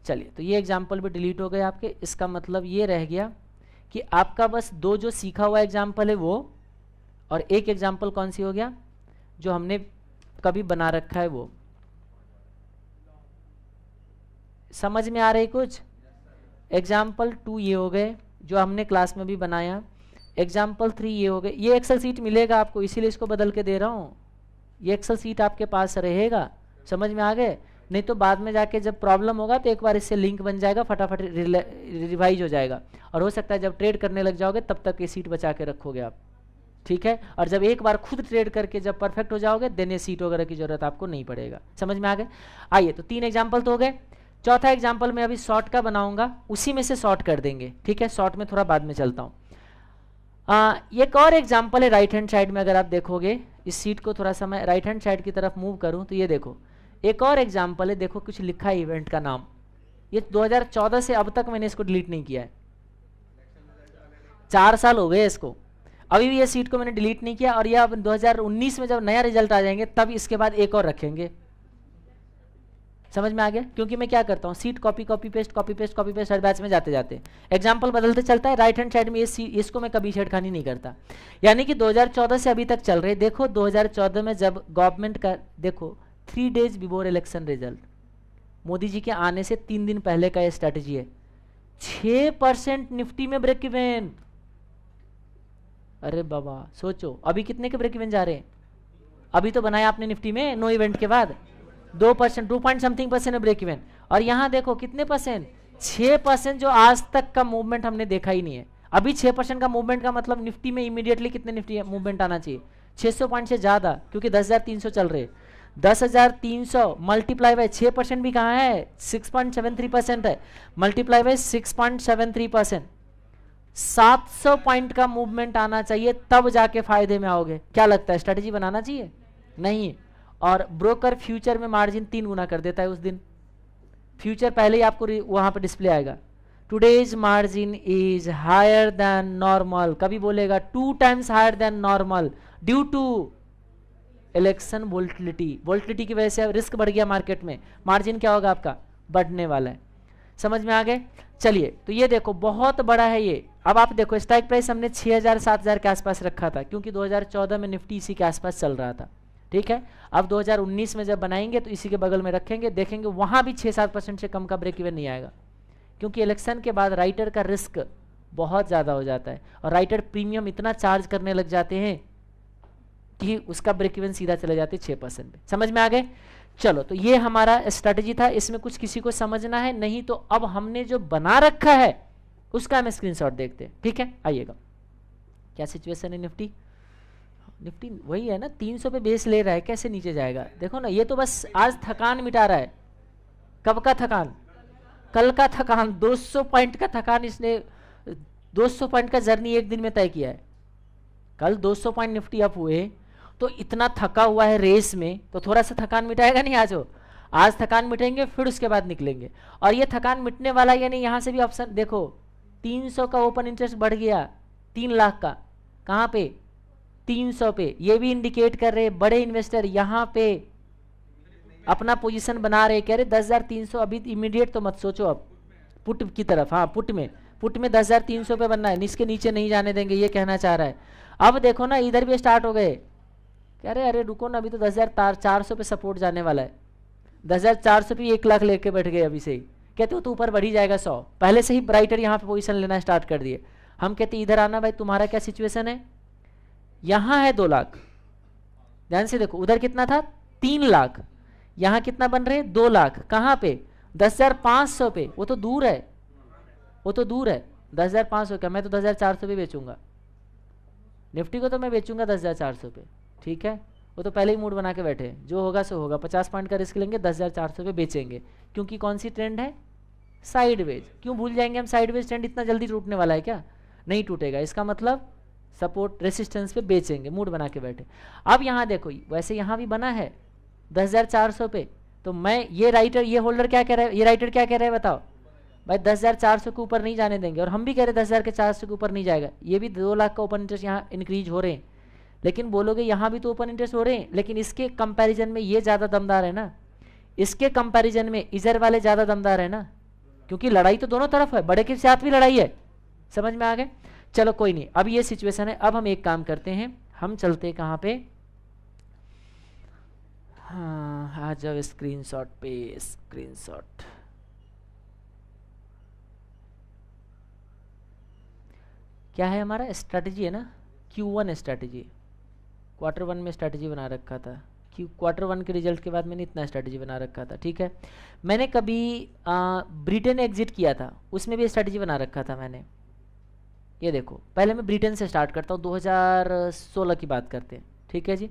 चलिए तो ये एग्जाम्पल भी डिलीट हो गए आपके। इसका मतलब ये रह गया कि आपका बस 2 जो सीखा हुआ एग्जाम्पल है वो, और एक एग्जाम्पल कौन सी हो गया जो हमने कभी बना रखा है वो। समझ में आ रही कुछ? एग्जाम्पल 2 ये हो गए जो हमने क्लास में भी बनाया, एग्जाम्पल 3 ये हो गए। ये एक्सेल सीट मिलेगा आपको, इसीलिए इसको बदल के दे रहा हूँ। ये एक्सेल सीट आपके पास रहेगा, समझ में आ गए? नहीं तो बाद में जाके जब प्रॉब्लम होगा तो एक बार इससे लिंक बन जाएगा, फटाफट रिवाइज हो जाएगा, और हो सकता है जब ट्रेड करने लग जाओगे तब तक ये सीट बचा के रखोगे आप, ठीक है। और जब एक बार खुद ट्रेड करके जब परफेक्ट हो जाओगे देन ये सीट वगैरह की जरूरत आपको नहीं पड़ेगा। समझ में आ गए? आइए तो 3 एग्जाम्पल तो हो गए। चौथा एग्जाम्पल मैं अभी शॉर्ट का बनाऊंगा, उसी में से शॉर्ट कर देंगे, ठीक है। शॉर्ट में थोड़ा बाद में चलता हूँ। एक और एग्जाम्पल है राइट हैंड साइड में, अगर आप देखोगे इस सीट को थोड़ा सा मैं राइट हैंड साइड की तरफ मूव करूँ तो ये देखो एक और एग्जाम्पल है। देखो कुछ लिखा है इवेंट का नाम, ये 2014 से अब तक मैंने इसको डिलीट नहीं किया है, 4 साल हो गए इसको, अभी भी ये सीट को मैंने डिलीट नहीं किया। और ये अब 2019 में जब नया रिजल्ट आ जाएंगे तब इसके बाद एक और रखेंगे। समझ में आ गया? क्योंकि मैं क्या करता हूँ, सीट कॉपी पेस्ट हर बैच में जाते जाते एग्जाम्पल बदलते चलता है। राइट हैंड साइड में इसको मैं कभी छेड़खानी नहीं करता। यानी कि 2014 से अभी तक चल रहे। देखो 2014 में जब गवर्नमेंट का, देखो 3 days before election result, Modi ji के आने से 3 दिन पहले का ये स्ट्रैटेजी है, 6% निफ्टी में ब्रेक इवन। अरे बाबा सोचो अभी कितने के ब्रेक इवन जा रहे हैं? अभी तो बनाया आपने निफ्टी में नो इवेंट के बाद 2%, 2 point something percent break even. और यहाँ देखो कितने परसेंट, 6%, जो आज तक का मूवमेंट हमने देखा ही नहीं है। अभी 6% का मूवमेंट का मतलब निफ्टी में इमीडिएटली कितने निफ्टी मूवमेंट आना चाहिए? 600 पॉइंट से ज्यादा, क्योंकि 10,300 चल रहे। 10,300 मल्टीप्लाई बाय 6% भी कहाँ है, 6.73% है, मल्टीप्लाई बाय 6.73%, 700 पॉइंट का मूवमेंट आना चाहिए, तब जाके फायदे में आओगे। क्या लगता है स्ट्रेटेजी बनाना चाहिए? नहीं। और ब्रोकर फ्यूचर में मार्जिन 3 गुना कर देता है उस दिन। फ्यूचर पहले ही आपको वहां पर डिस्प्ले आएगा, today's margin is higher than normal, कभी बोलेगा 2 times higher than normal due to election volatility, volatility की वजह से रिस्क बढ़ गया मार्केट में, मार्जिन क्या होगा आपका, बढ़ने वाला है। समझ में आ गए। चलिए तो ये देखो बहुत बड़ा है ये। अब आप देखो स्ट्राइक प्राइस हमने 6000 7000 के आसपास रखा था, क्योंकि 2014 में निफ्टी इसी के आसपास चल रहा था, ठीक है। अब 2019 में जब बनाएंगे तो इसी के बगल में रखेंगे, देखेंगे वहां भी 6-7% से कम का ब्रेक इवन नहीं आएगा, क्योंकि इलेक्शन के बाद राइटर का रिस्क बहुत ज़्यादा हो जाता है और राइटर प्रीमियम इतना चार्ज करने लग जाते हैं कि उसका ब्रेक इवन सीधा चले जाते 6% पे। समझ में आ गए। चलो तो ये हमारा स्ट्रैटेजी था, इसमें कुछ किसी को समझना है नहीं तो अब हमने जो बना रखा है उसका हम स्क्रीनशॉट देखते हैं, ठीक है। आइएगा, क्या सिचुएशन है निफ्टी, निफ्टी वही है ना 300 पे बेस ले रहा है, कैसे नीचे जाएगा। देखो ना ये तो बस आज थकान मिटा रहा है। कब का थकान, कल का थकान, 200 पॉइंट का थकान, इसने 200 पॉइंट का जर्नी एक दिन में तय किया है। कल 200 पॉइंट निफ्टी अप हुए तो इतना थका हुआ है रेस में, तो थोड़ा सा थकान मिटाएगा नहीं आज वो। आज थकान मिटेंगे फिर उसके बाद निकलेंगे, और ये थकान मिटने वाला यानी यहाँ से भी ऑप्शन देखो 300 का ओपन इंटरेस्ट बढ़ गया 3 लाख का, कहाँ पे 300 पे। ये भी इंडिकेट कर रहे बड़े इन्वेस्टर यहाँ पे अपना पोजीशन बना रहे, कह रहे 10,300 अभी इमीडिएट तो मत सोचो, अब पुट की तरफ, हाँ पुट में 10,300 पे बनना है, इसके नीचे नहीं जाने देंगे, ये कहना चाह रहा है। अब देखो ना इधर भी स्टार्ट हो गए, कह रहे अरे रुको ना अभी तो 10,400 पे सपोर्ट जाने वाला है, 10,400 पे 1 लाख लेके बैठ गए अभी से ही, कहते हो तो ऊपर बढ़ ही जाएगा 100, पहले से ही ब्राइटर यहाँ पे पोजीशन लेना स्टार्ट कर दिए। हम कहते इधर आना भाई, तुम्हारा क्या सिचुएशन है, यहाँ है 2 लाख, ध्यान से देखो उधर कितना था 3 लाख, यहाँ कितना बन रहे 2 लाख, कहाँ पे 10,500 पे, वो तो दूर है, वो तो दूर है 10,500 का, मैं तो 10,400 पे बेचूंगा निफ्टी को, तो मैं बेचूंगा 10,400 पे, ठीक है। वो तो पहले ही मूड बना के बैठे, जो होगा सो होगा, 50 पॉइंट का रिस्क लेंगे 10,400 पे बेचेंगे, क्योंकि कौन सी ट्रेंड है, साइडवेज। क्यों भूल जाएंगे हम, साइडवेज ट्रेंड इतना जल्दी टूटने वाला है क्या, नहीं टूटेगा, इसका मतलब सपोर्ट रेसिस्टेंस पे बेचेंगे, मूड बना के बैठे। अब यहाँ देखो वैसे यहाँ भी बना है 10,400 पे, तो मैं ये राइटर ये होल्डर क्या कह रहा है, ये राइटर क्या कह रहा है बताओ भाई 10,400 के ऊपर नहीं जाने देंगे, और हम भी कह रहे 10,400 के ऊपर नहीं जाएगा। ये भी 2 लाख का ओपन इंटरेस्ट यहाँ इंक्रीज हो रहे हैं, लेकिन बोलोगे यहाँ भी तो ओपन इंटरेस्ट हो रहे हैं, लेकिन इसके कंपैरिजन में ये ज़्यादा दमदार है ना, इसके कंपैरिजन में इधर वाले ज़्यादा दमदार है ना, क्योंकि लड़ाई तो दोनों तरफ है, बड़े के साथ भी लड़ाई है। समझ में आ गए। चलो कोई नहीं, अब ये सिचुएशन है। अब हम एक काम करते हैं, हम चलते हैं कहाँ पे, हाँ आ जाओ स्क्रीनशॉट पे, स्क्रीनशॉट क्या है हमारा स्ट्रैटेजी है ना, Q1 स्ट्रैटेजी, Q1 में स्ट्रैटेजी बना रखा था, Q1 के रिजल्ट के बाद मैंने इतना स्ट्रैटेजी बना रखा था, ठीक है। मैंने कभी ब्रिटेन एग्जिट किया था, उसमें भी स्ट्रैटेजी बना रखा था मैंने। ये देखो पहले मैं ब्रिटेन से स्टार्ट करता हूँ, 2016 की बात करते हैं, ठीक है जी।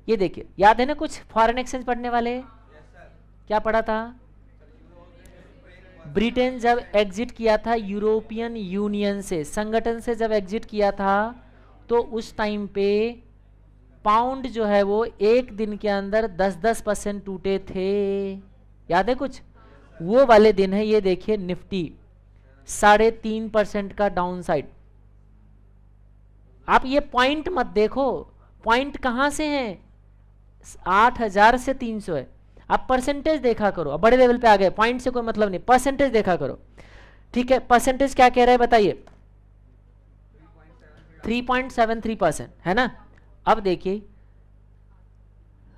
ये देखिए याद है ना कुछ फॉरेन एक्सचेंज पढ़ने वाले, क्या पढ़ा था, ब्रिटेन जब एग्जिट किया था यूरोपियन यूनियन से, संगठन से जब एग्जिट किया था, तो उस टाइम पे पाउंड जो है वो एक दिन के अंदर 10% टूटे थे, याद है कुछ, वो वाले दिन है। ये देखिए निफ्टी 3.5% का डाउन साइड। आप ये पॉइंट मत देखो, पॉइंट कहां से है, 8,000 से 300 है। आप परसेंटेज देखा करो, अब बड़े लेवल पे आ गए, पॉइंट से कोई मतलब नहीं, परसेंटेज देखा करो, ठीक है। परसेंटेज क्या कह रहा है बताइए, 3.73% है ना। अब देखिए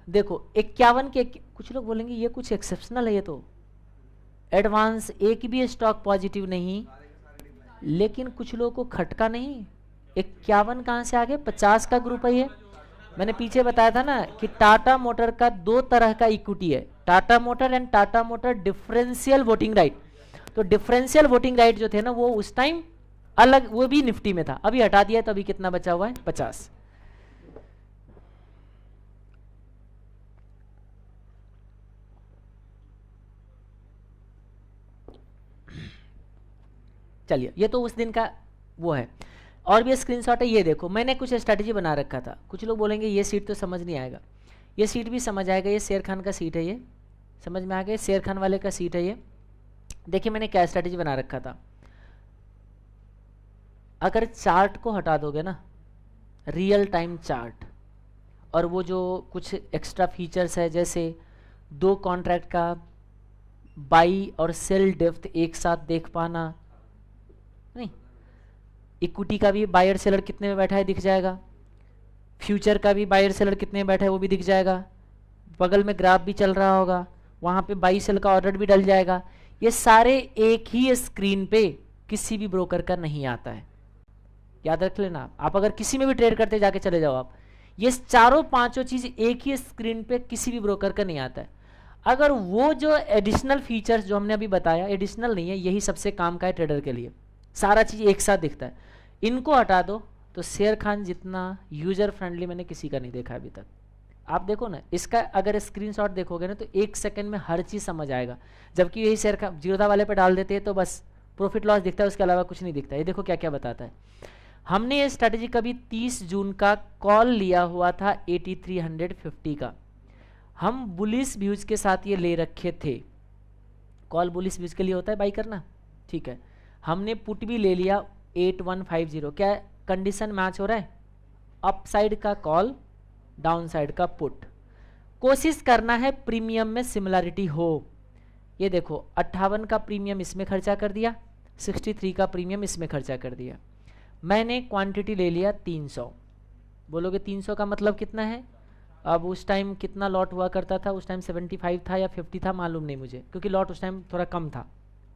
देखो 51 के, कुछ लोग बोलेंगे ये कुछ एक्सेप्शनल है, ये तो एडवांस एक भी स्टॉक पॉजिटिव नहीं, लेकिन कुछ लोगों को खटका नहीं। 51 कहां से आ गए, 50 का ग्रुप है ये। मैंने पीछे बताया था ना कि टाटा मोटर का 2 तरह का इक्विटी है, Tata motor and Tata motor differential voting right. तो डिफरेंशियल वोटिंग राइट जो थे ना वो उस टाइम अलग, वो भी निफ्टी में था, अभी हटा दिया, तो अभी कितना बचा हुआ है 50। चलिए ये तो उस दिन का वो है, और भी स्क्रीनशॉट है। ये देखो मैंने कुछ स्ट्रैटेजी बना रखा था। कुछ लोग बोलेंगे ये सीट तो समझ नहीं आएगा, ये सीट भी समझ आएगा, ये शेर खान का सीट है, ये समझ में आ गया, शेर खान वाले का सीट है ये। देखिए मैंने क्या स्ट्रैटेजी बना रखा था, अगर चार्ट को हटा दोगे ना, रियल टाइम चार्ट, और वो जो कुछ एक्स्ट्रा फीचर्स है, जैसे 2 कॉन्ट्रैक्ट का बाई और सेल डेप्थ एक साथ देख पाना, नहीं, इक्विटी का भी बायर सेलर कितने में बैठा है दिख जाएगा, फ्यूचर का भी बायर सेलर कितने में बैठा है वो भी दिख जाएगा, बगल में ग्राफ भी चल रहा होगा, वहाँ पे बाई सेल का ऑर्डर भी डल जाएगा। ये सारे एक ही स्क्रीन पे किसी भी ब्रोकर का नहीं आता है, याद रख लेना। आप अगर किसी में भी ट्रेड करते जाके चले जाओ आप, ये चारों पांचों चीज एक ही स्क्रीन पे किसी भी ब्रोकर का नहीं आता है। अगर वो जो एडिशनल फीचर्स जो हमने अभी बताया, एडिशनल नहीं है, यही सबसे काम का है ट्रेडर के लिए, सारा चीज एक साथ दिखता है, इनको हटा दो तो शेर खान जितना यूजर फ्रेंडली मैंने किसी का नहीं देखा अभी तक। आप देखो ना, इसका अगर स्क्रीनशॉट देखोगे ना तो 1 सेकंड में हर चीज समझ आएगा, जबकि यही शेर खान जीरोधा वाले पे डाल देते हैं तो बस प्रॉफिट लॉस दिखता है, उसके अलावा कुछ नहीं दिखता। ये देखो क्या क्या बताता है। हमने ये स्ट्रैटेजी कभी 30 जून का कॉल लिया हुआ था 8350 का, हम बुलिश व्यूज के साथ ये ले रखे थे। कॉल बुलिश व्यूज के लिए होता है बाई करना, ठीक है। हमने पुट भी ले लिया 8150, क्या कंडीशन मैच हो रहा है, अप साइड का कॉल डाउन साइड का पुट। कोशिश करना है प्रीमियम में सिमिलरिटी हो। ये देखो 58 का प्रीमियम इसमें खर्चा कर दिया, 63 का प्रीमियम इसमें खर्चा कर दिया। मैंने क्वांटिटी ले लिया 300। बोलोगे 300 का मतलब कितना है, अब उस टाइम कितना लॉट हुआ करता था, उस टाइम 75 था या 50 था मालूम नहीं मुझे, क्योंकि लॉट उस टाइम थोड़ा कम था,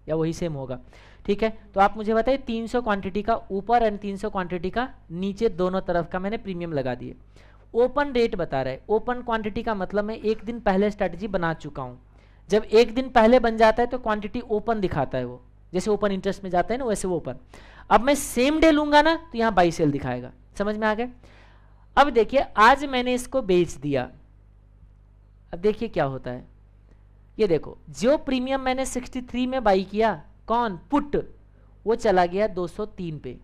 या वही सेम होगा, ठीक है। तो आप मुझे बताइए 300 क्वांटिटी का ऊपर एंड 300 क्वांटिटी का नीचे, दोनों तरफ का मैंने प्रीमियम लगा दिए। ओपन रेट बता रहा है, ओपन क्वांटिटी का मतलब मैं एक दिन पहले स्ट्रैटेजी बना चुका हूँ। जब एक दिन पहले बन जाता है तो क्वांटिटी ओपन दिखाता है, वो जैसे ओपन इंटरेस्ट में जाता है ना वैसे वो ओपन। अब मैं सेम डे लूंगा ना तो यहाँ बाई सेल दिखाएगा, समझ में आ गया। अब देखिए आज मैंने इसको बेच दिया, अब देखिए क्या होता है। ये देखो जो प्रीमियम मैंने 63 में बाई किया, कौन, पुट, वो चला गया 203 पे।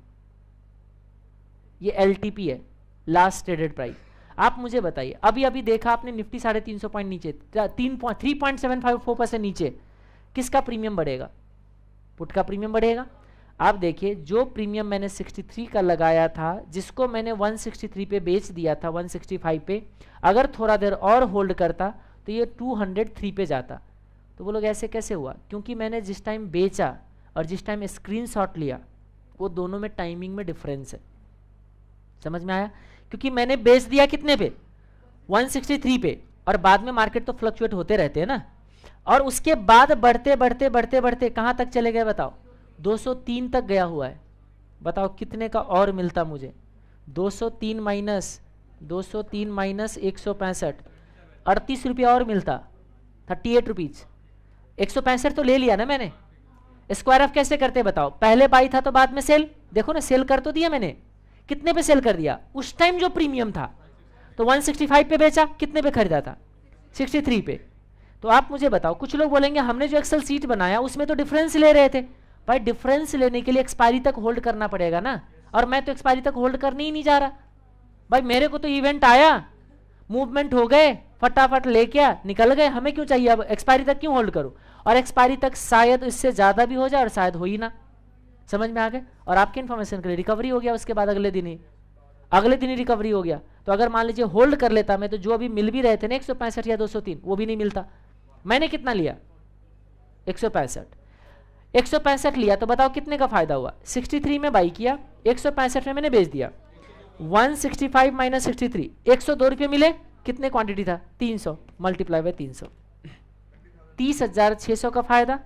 ये एलटीपी है, लास्ट ट्रेडेड प्राइस। आप मुझे बताइए, अभी अभी देखा आपने निफ्टी 350 पॉइंट नीचे, 3.754% नीचे, किसका प्रीमियम बढ़ेगा, पुट का प्रीमियम बढ़ेगा। आप देखिए जो प्रीमियम मैंने 63 का लगाया था, जिसको मैंने 163 पे बेच दिया था 165 पे, अगर थोड़ा देर और होल्ड करता तो ये 203 पे जाता। तो वो लोग ऐसे कैसे हुआ, क्योंकि मैंने जिस टाइम बेचा और जिस टाइम स्क्रीनशॉट लिया वो दोनों में टाइमिंग में डिफरेंस है, समझ में आया। क्योंकि मैंने बेच दिया कितने पे, 163 पे, और बाद में मार्केट तो फ्लक्चुएट होते रहते हैं ना, और उसके बाद बढ़ते बढ़ते बढ़ते बढ़ते कहाँ तक चले गए बताओ, 203 तक गया हुआ है। बताओ कितने का और मिलता मुझे, 203 माइनस 165, 38 रुपया और मिलता, 38 रुपीज। 165 तो ले लिया ना मैंने। स्क्वायर ऑफ कैसे करते बताओ, पहले बाई था तो बाद में सेल, देखो ना सेल कर तो दिया मैंने, कितने पे सेल कर दिया, उस टाइम जो प्रीमियम था तो 165 पे बेचा, कितने पे खरीदा था, 63 पे। तो आप मुझे बताओ, कुछ लोग बोलेंगे हमने जो एक्सेल सीट बनाया उसमें तो डिफरेंस ले रहे थे। भाई डिफरेंस लेने के लिए एक्सपायरी तक होल्ड करना पड़ेगा ना, और मैं तो एक्सपायरी तक होल्ड करने ही नहीं जा रहा। भाई मेरे को तो इवेंट आया, मूवमेंट हो गए, फटाफट लेके निकल गए, हमें क्यों चाहिए अब एक्सपायरी तक क्यों होल्ड करूं, और एक्सपायरी तक शायद इससे ज्यादा भी हो जाए और शायद हो ही ना, समझ में आ गए। और आपके इन्फॉर्मेशन के लिए रिकवरी हो गया, उसके बाद अगले दिन ही रिकवरी हो गया। तो अगर मान लीजिए होल्ड कर लेता मैं, तो जो अभी मिल भी रहे थे ना 165 या 203, वो भी नहीं मिलता। मैंने कितना लिया, 165 लिया, तो बताओ कितने का फायदा हुआ, 63 में बाई किया, 165 में मैंने बेच दिया, 165 माइनस 63, 102 रुपये मिले, कितने क्वांटिटी था, 300 मल्टीप्लाई बाय 300, 30,600 का फायदा।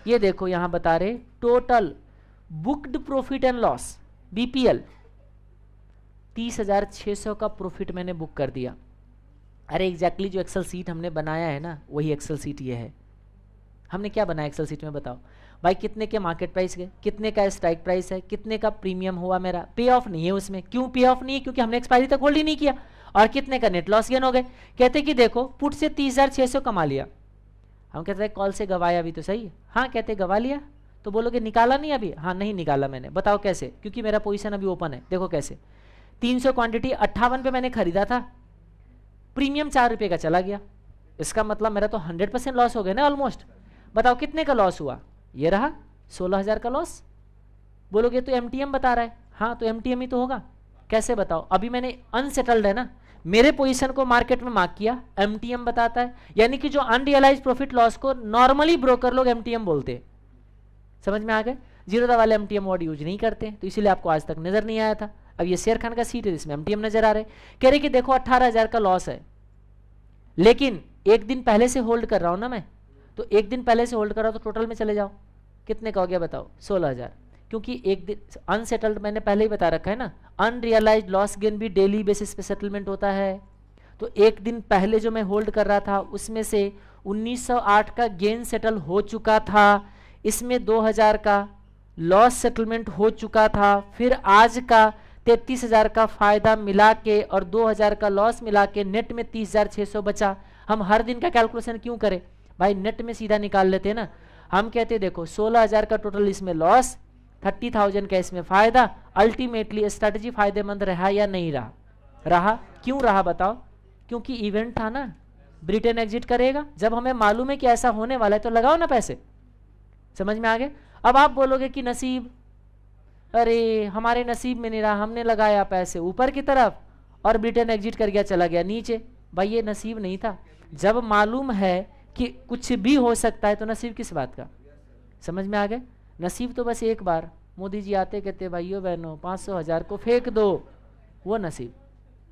ये देखो यहां बता रहे total booked profit and loss BPL, 30,600 का प्रॉफिट मैंने बुक कर दिया। अरे एग्जैक्टली जो एक्सेल सीट हमने बनाया है ना, वही एक्सेल सीट ये है। हमने क्या बनाया एक्सेल सीट में बताओ भाई, कितने के मार्केट प्राइस गए, कितने का स्ट्राइक प्राइस है, कितने का प्रीमियम हुआ मेरा, पे ऑफ नहीं है उसमें। क्यों पे ऑफ नहीं है, क्योंकि हमने एक्सपायरी तक होल्ड ही नहीं किया। और कितने का नेट लॉस गेन हो गए, कहते कि देखो पुट से 30,600 कमा लिया। हम कहते हैं कॉल से गवाया भी तो सही, हाँ कहते गवा लिया, तो बोलोगे निकाला नहीं अभी, हाँ नहीं निकाला मैंने। बताओ कैसे, क्योंकि मेरा पोजीशन अभी ओपन है। देखो कैसे, 300 क्वांटिटी 58 पे मैंने खरीदा था, प्रीमियम 4 रुपये का चला गया, इसका मतलब मेरा तो 100% लॉस हो गया ना ऑलमोस्ट। बताओ कितने का लॉस हुआ, ये रहा 16,000 का लॉस। बोलोगे तो एमटीएम बता रहा है, हाँ तो एमटीएम ही तो होगा। कैसे बताओ, अभी मैंने अनसेटल्ड है ना, मेरे पोजीशन को मार्केट में मार्क किया, एमटीएम बताता है, यानी कि जो अनरियलाइज प्रॉफिट लॉस को नॉर्मली ब्रोकर लोग एमटीएम बोलते हैं। समझ में आ गए? जीरोधा वाले एमटीएम वर्ड यूज नहीं करते, तो इसीलिए आपको आज तक नजर नहीं आया था। अब ये शेर खान का सीट है जिसमें एमटीएम नजर आ रहे, कह रहे कि देखो 18,000 का लॉस है, लेकिन एक दिन पहले से होल्ड कर रहा हूं ना मैं, तो एक दिन पहले से होल्ड कर रहा हूं तो टोटल में चले जाओ, कितने का हो गया बताओ? 16,000, क्योंकि एक दिन अनसेटल्ड मैंने पहले ही बता रखा है ना, अनरियलाइज्ड लॉस गेन भी डेली बेसिस पे सेटलमेंट होता है। तो एक दिन पहले जो मैं होल्ड कर रहा था उसमें से 1908 का गेन सेटल हो चुका था, इसमें 2000 का लॉस सेटलमेंट हो चुका था, फिर आज का 33,000 का फायदा मिला के और 2000 का लॉस मिला के नेट में 30,600 बचा। हम हर दिन का कैलकुलेशन क्यों करें भाई, नेट में सीधा निकाल लेते हैं ना। हम कहते देखो 16,000 का टोटल इसमें लॉस, 30,000 का इसमें फायदा, अल्टीमेटली स्ट्रैटेजी फायदेमंद रहा या नहीं रहा? रहा। क्यों रहा बताओ? क्योंकि इवेंट था ना, ब्रिटेन एग्जिट करेगा, जब हमें मालूम है कि ऐसा होने वाला है तो लगाओ ना पैसे। समझ में आ गए? अब आप बोलोगे कि नसीब, अरे हमारे नसीब में नहीं रहा, हमने लगाया पैसे ऊपर की तरफ और ब्रिटेन एग्जिट कर गया, चला गया नीचे। भाई ये नसीब नहीं था। जब मालूम है कि कुछ भी हो सकता है तो नसीब किस बात का? समझ में आ गए? नसीब तो बस एक बार मोदी जी आते कहते भाइयों बहनों 500 1000 को फेंक दो, वो नसीब।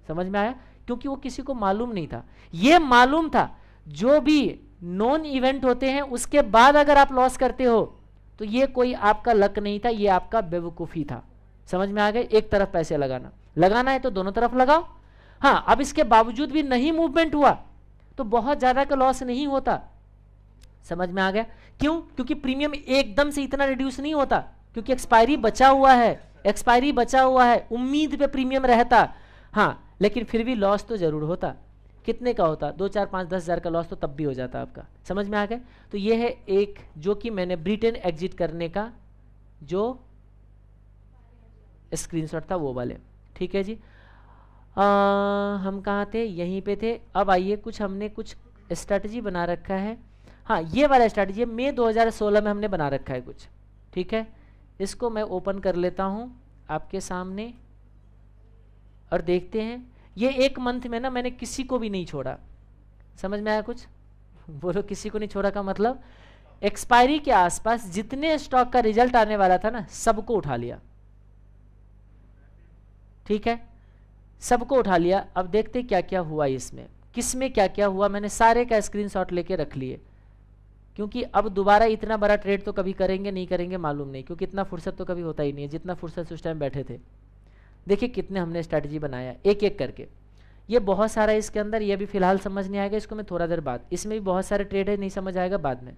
समझ में आया? क्योंकि वो किसी को मालूम नहीं था। ये मालूम था, जो भी नॉन इवेंट होते हैं उसके बाद अगर आप लॉस करते हो तो ये कोई आपका लक नहीं था, ये आपका बेवकूफ़ी था। समझ में आ गए? एक तरफ पैसे लगाना है तो दोनों तरफ लगाओ। हाँ, अब इसके बावजूद भी नहीं मूवमेंट हुआ तो बहुत ज़्यादा का लॉस नहीं होता। समझ में आ गया? क्यों? क्योंकि प्रीमियम एकदम से इतना रिड्यूस नहीं होता, क्योंकि एक्सपायरी बचा हुआ है, उम्मीद पे प्रीमियम रहता। हाँ, लेकिन फिर भी लॉस तो जरूर होता। कितने का होता? 2, 4, 5, 10,000 का लॉस तो तब भी हो जाता आपका। समझ में आ गया? तो ये है एक जो कि मैंने ब्रिटेन एग्जिट करने का जो स्क्रीनशॉट था वो वाले। ठीक है जी। हम कहाँ थे? यहीं पे थे। अब आइए हमने कुछ स्ट्रैटेजी बना रखा है। हाँ, ये वाला स्ट्रैटेजी मई 2016 में हमने बना रखा है कुछ। ठीक है, इसको मैं ओपन कर लेता हूँ आपके सामने और देखते हैं। ये एक मंथ में ना मैंने किसी को भी नहीं छोड़ा। समझ में आया कुछ? बोलो किसी को नहीं छोड़ा का मतलब एक्सपायरी के आसपास जितने स्टॉक का रिजल्ट आने वाला था ना सबको उठा लिया। ठीक है, सबको उठा लिया। अब देखते क्या क्या हुआ इसमें, किसमें क्या क्या हुआ। मैंने सारे का स्क्रीनशॉट लेके रख लिए, क्योंकि अब दोबारा इतना बड़ा ट्रेड तो कभी करेंगे नहीं करेंगे मालूम नहीं, क्योंकि इतना फुर्सत तो कभी होता ही नहीं है जितना फुर्सत उस टाइम बैठे थे। देखिए कितने हमने स्ट्रैटेजी बनाया एक एक करके। ये बहुत सारा इसके अंदर, ये भी फिलहाल समझ नहीं आएगा, इसको मैं थोड़ा देर बाद, इसमें भी बहुत सारे ट्रेड है नहीं समझ आएगा बाद में।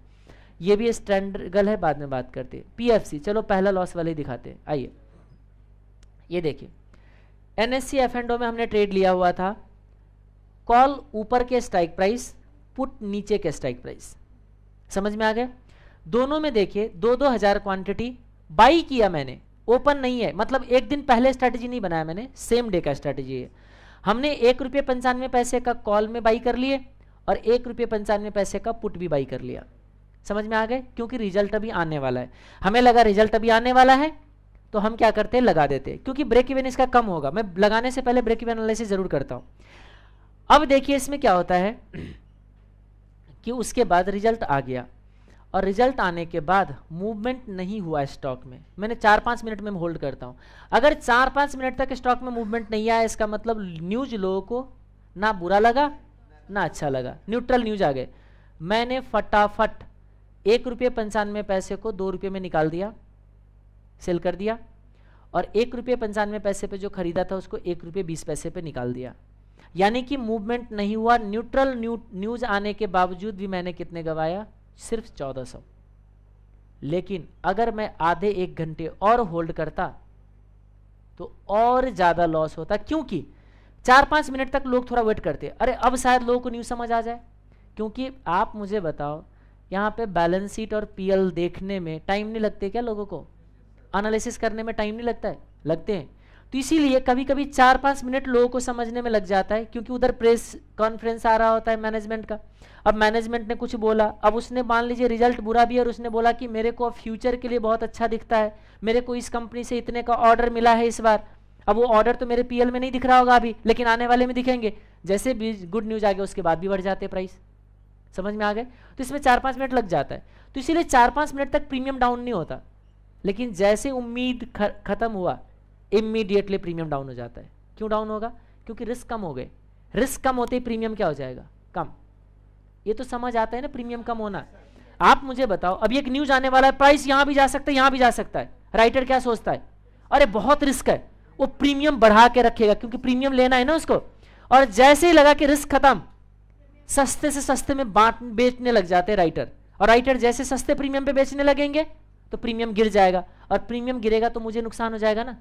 ये भी स्ट्रैंगल है, बाद में बात करते हैं। पीएफसी, चलो पहला लॉस वाले दिखाते हैं। आइए ये देखिए, एनएससी एफ&ओ में हमने ट्रेड लिया हुआ था। कॉल ऊपर के स्ट्राइक प्राइस, पुट नीचे के स्ट्राइक प्राइस। समझ में आ गया? दोनों में देखिए 2-2 हजार क्वांटिटी बाई किया मैंने, ओपन नहीं है, मतलब एक दिन पहले स्ट्रैटेजी नहीं बनाया मैंने, सेम डे का स्ट्रैटेजी है। हमने 1 रुपये 95 पैसे का कॉल में बाई कर लिए और 1 रुपये 95 पैसे का पुट भी बाई कर लिया। समझ में आ गए? क्योंकि रिजल्ट अभी आने वाला है, हमें लगा रिजल्ट अभी आने वाला है तो हम क्या करते हैं, लगा देते हैं, क्योंकि ब्रेक इवन इसका कम होगा। मैं लगाने से पहले ब्रेक इवन एनालिसिस जरूर करता हूं। अब देखिए इसमें क्या होता है कि उसके बाद रिजल्ट आ गया और रिजल्ट आने के बाद मूवमेंट नहीं हुआ स्टॉक में। मैंने 4-5 मिनट में होल्ड करता हूं। अगर 4-5 मिनट तक स्टॉक में मूवमेंट नहीं आया, इसका मतलब न्यूज लोगों को ना बुरा लगा ना अच्छा लगा, न्यूट्रल न्यूज आ गए। मैंने फटाफट 1 रुपये 95 पैसे को 2 रुपये में निकाल दिया, सेल कर दिया, और 1 रुपये 95 पैसे पे जो खरीदा था उसको 1 रुपये 20 पैसे पे निकाल दिया। यानी कि मूवमेंट नहीं हुआ, न्यूट्रल न्यूज आने के बावजूद भी मैंने कितने गवाया, सिर्फ 1400। लेकिन अगर मैं आधे 1 घंटे और होल्ड करता तो और ज्यादा लॉस होता, क्योंकि 4-5 मिनट तक लोग थोड़ा वेट करते, अरे अब शायद लोगों को न्यूज समझ आ जाए। क्योंकि आप मुझे बताओ, यहाँ पे बैलेंस शीट और पीएल देखने में टाइम नहीं लगते क्या लोगों को? एनालिसिस करने में टाइम नहीं लगता है? लगते हैं। तो इसीलिए कभी कभी 4-5 मिनट लोगों को समझने में लग जाता है, क्योंकि उधर प्रेस कॉन्फ्रेंस आ रहा होता है मैनेजमेंट का। अब मैनेजमेंट ने कुछ बोला, अब उसने मान लीजिए रिजल्ट बुरा भी है और उसने बोला कि मेरे को फ्यूचर के लिए बहुत अच्छा दिखता है, मेरे को इस कंपनी से इतने का ऑर्डर मिला है इस बार। अब वो ऑर्डर तो मेरे पीएल में नहीं दिख रहा होगा अभी, लेकिन आने वाले में दिखेंगे। जैसे भी गुड न्यूज आ गया उसके बाद भी बढ़ जाते हैं प्राइस। समझ में आ गए? तो इसमें 4-5 मिनट लग जाता है, तो इसीलिए 4-5 मिनट तक प्रीमियम डाउन नहीं होता, लेकिन जैसे उम्मीद खत्म हुआ इमीडिएटली प्रीमियम डाउन हो जाता है। क्यों डाउन होगा? क्योंकि रिस्क कम हो गए। रिस्क कम होते ही प्रीमियम क्या हो जाएगा? कम। ये तो समझ आता है ना प्रीमियम कम होना। आप मुझे बताओ, अभी एक न्यूज आने वाला है, प्राइस यहां भी जा सकता है, यहां भी जा सकता है। राइटर क्या सोचता है? अरे बहुत रिस्क है, वो प्रीमियम बढ़ा के रखेगा क्योंकि प्रीमियम लेना है ना उसको। और जैसे ही लगा कि रिस्क खत्म, सस्ते से सस्ते में बेचने लग जाते हैं राइटर। और राइटर जैसे सस्ते प्रीमियम पे बेचने लगेंगे तो प्रीमियम गिर जाएगा, और प्रीमियम गिरेगा तो मुझे नुकसान हो जाएगा ना।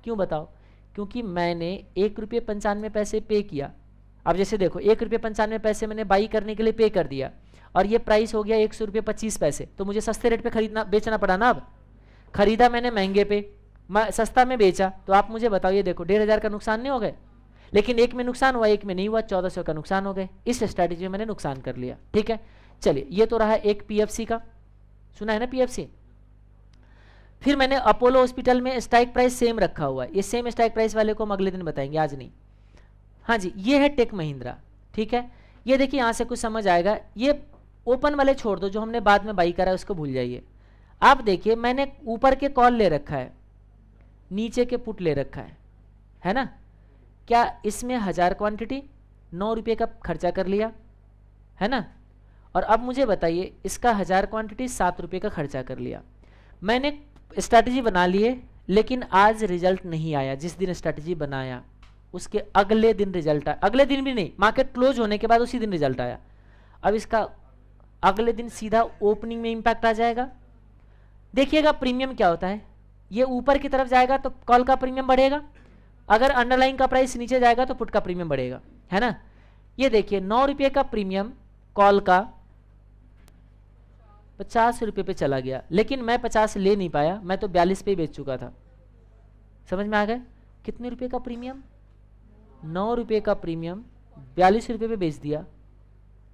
क्यों बताओ? क्योंकि मैंने 1 रुपये 95 पैसे पे किया। अब जैसे देखो 1 रुपये 95 पैसे मैंने बाई करने के लिए पे कर दिया, और ये प्राइस हो गया 100 रुपये 25 पैसे, तो मुझे सस्ते रेट पे खरीदना बेचना पड़ा ना। अब खरीदा मैंने महंगे पे, सस्ता में बेचा, तो आप मुझे बताओ, ये देखो 1500 का नुकसान नहीं हो गए? लेकिन एक में नुकसान हुआ, एक में नहीं हुआ, 1400 का नुकसान हो गए। इस स्ट्रैटेजी में मैंने नुकसान कर लिया। ठीक है, चलिए ये तो रहा एक पीएफसी का, सुना है ना पीएफसी। फिर मैंने अपोलो हॉस्पिटल में स्ट्राइक प्राइस सेम रखा हुआ है। ये सेम स्ट्राइक प्राइस वाले को हम अगले दिन बताएंगे, आज नहीं। हाँ जी, ये है टेक महिंद्रा। ठीक है, ये देखिए यहाँ से कुछ समझ आएगा। ये ओपन वाले छोड़ दो, जो हमने बाद में बाई करा है उसको भूल जाइए। आप देखिए मैंने ऊपर के कॉल ले रखा है, नीचे के पुट ले रखा है ना। क्या इसमें 1000 क्वांटिटी 9 रुपये का खर्चा कर लिया है ना। और अब मुझे बताइए इसका 1000 क्वांटिटी 7 रुपये का खर्चा कर लिया। मैंने स्ट्रैटेजी बना लिए, लेकिन आज रिजल्ट नहीं आया। जिस दिन स्ट्रैटेजी बनाया उसके अगले दिन रिजल्ट आया, अगले दिन भी नहीं, मार्केट क्लोज होने के बाद उसी दिन रिजल्ट आया। अब इसका अगले दिन सीधा ओपनिंग में इंपैक्ट आ जाएगा। देखिएगा प्रीमियम क्या होता है, ये ऊपर की तरफ जाएगा तो कॉल का प्रीमियम बढ़ेगा, अगर अंडरलाइन का प्राइस नीचे जाएगा तो पुट का प्रीमियम बढ़ेगा, है ना। ये देखिए 9 रुपये का प्रीमियम कॉल का 50 रुपये पे चला गया, लेकिन मैं 50 ले नहीं पाया, मैं तो 42 पे ही बेच चुका था। समझ में आ गए? कितने रुपए का प्रीमियम? 9 रुपये का प्रीमियम 42 रुपये पे बेच दिया।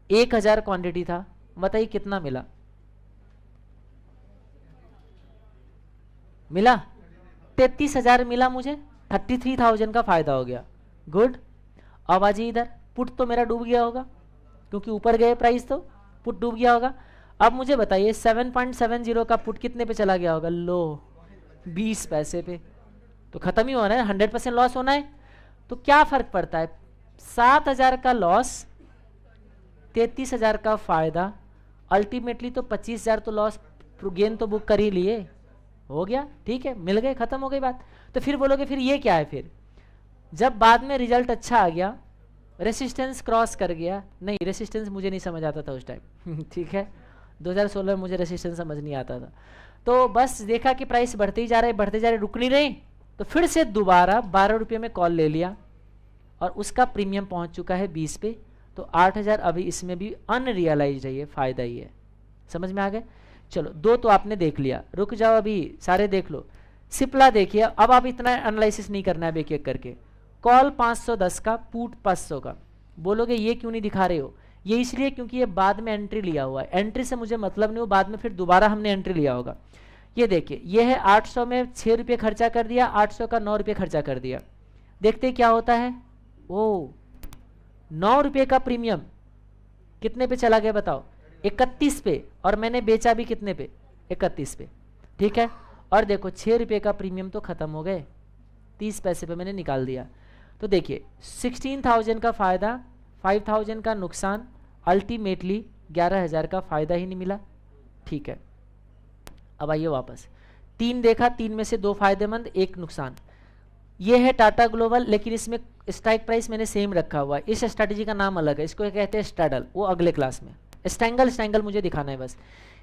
1000 क्वांटिटी था, बताइए कितना मिला? मिला 33,000 मिला मुझे, 33,000 का फायदा हो गया। गुड। अब आ जाइए इधर, पुट तो मेरा डूब गया होगा क्योंकि ऊपर गए प्राइस तो पुट डूब गया होगा। अब मुझे बताइए 7.70 का पुट कितने पे चला गया होगा? लो 20 पैसे पे, तो खत्म ही होना है, 100% लॉस होना है। तो क्या फर्क पड़ता है? 7,000 का लॉस, 33,000 का फायदा, अल्टीमेटली तो 25,000 तो लॉस, गेन तो बुक कर ही लिए, हो गया। ठीक है, मिल गए, खत्म हो गई बात। तो फिर बोलोगे फिर ये क्या है? फिर जब बाद में रिजल्ट अच्छा आ गया, रेसिस्टेंस क्रॉस कर गया, नहीं रेसिस्टेंस मुझे नहीं समझ आता था उस टाइम ठीक है, 2016 में मुझे रेसिस्टेंस समझ नहीं आता था। तो बस देखा कि प्राइस बढ़ते ही जा रहे, बढ़ते जा रहे, रुक नहीं रही, तो फिर से दोबारा 12 रुपये में कॉल ले लिया, और उसका प्रीमियम पहुंच चुका है 20 पे, तो 8,000 अभी इसमें भी अनरियलाइज है, ये फायदा ही है। समझ में आ गए? चलो 2 तो आपने देख लिया, रुक जाओ अभी सारे देख लो। सिप्ला देखिए, अब आप इतना एनालिसिस नहीं करना है एक एक करके। कॉल 510 का, पुट 500 का। बोलोगे ये क्यों नहीं दिखा रहे हो? ये इसलिए क्योंकि ये बाद में एंट्री लिया हुआ है, एंट्री से मुझे मतलब नहीं हो, बाद में फिर दोबारा हमने एंट्री लिया होगा। ये देखिए ये है 800 में 6 रुपये खर्चा कर दिया, 800 का 9 रुपये खर्चा कर दिया। देखते क्या होता है। ओ 9 रुपये का प्रीमियम कितने पे चला गया बताओ? 31 पे, और मैंने बेचा भी कितने पे? 31 पे। ठीक है, और देखो 6 रुपये का प्रीमियम तो खत्म हो गए, 30 पैसे पे मैंने निकाल दिया। तो देखिए 16,000 का फायदा, 5,000 का नुकसान, अल्टीमेटली 11,000 का फायदा ही नहीं मिला। ठीक है, अब आइए वापस। 3 देखा, 3 में से 2 फायदेमंद, 1 नुकसान। ये है टाटा ग्लोबल, लेकिन इसमें स्ट्राइक प्राइस मैंने सेम रखा हुआ है। इस स्ट्रैटेजी का नाम अलग है, इसको कहते हैं स्ट्रैडल, वो अगले क्लास में। स्टैंगल मुझे दिखाना है बस।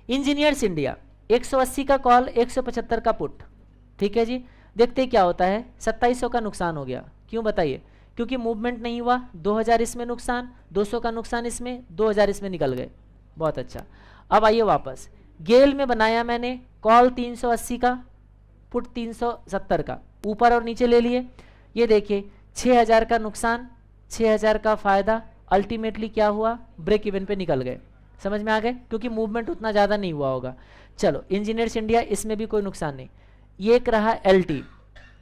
इंजीनियर्स इंडिया 180 का कॉल, 175 का पुट। ठीक है जी, देखते क्या होता है। 2700 का नुकसान हो गया। क्यों बताइए? क्योंकि मूवमेंट नहीं हुआ, 2000 इसमें नुकसान, 200 का नुकसान इसमें, 2000 इसमें निकल गए। बहुत अच्छा। अब आइए वापस, गेल में बनाया मैंने कॉल 380 का, पुट 370 का, ऊपर और नीचे ले लिए। ये देखिए 6000 का नुकसान, 6000 का फायदा, अल्टीमेटली क्या हुआ? ब्रेक इवन पे निकल गए। समझ में आ गए? क्योंकि मूवमेंट उतना ज़्यादा नहीं हुआ होगा। चलो इंजीनियर्स इंडिया, इसमें भी कोई नुकसान नहीं। ये एक रहा एलटी,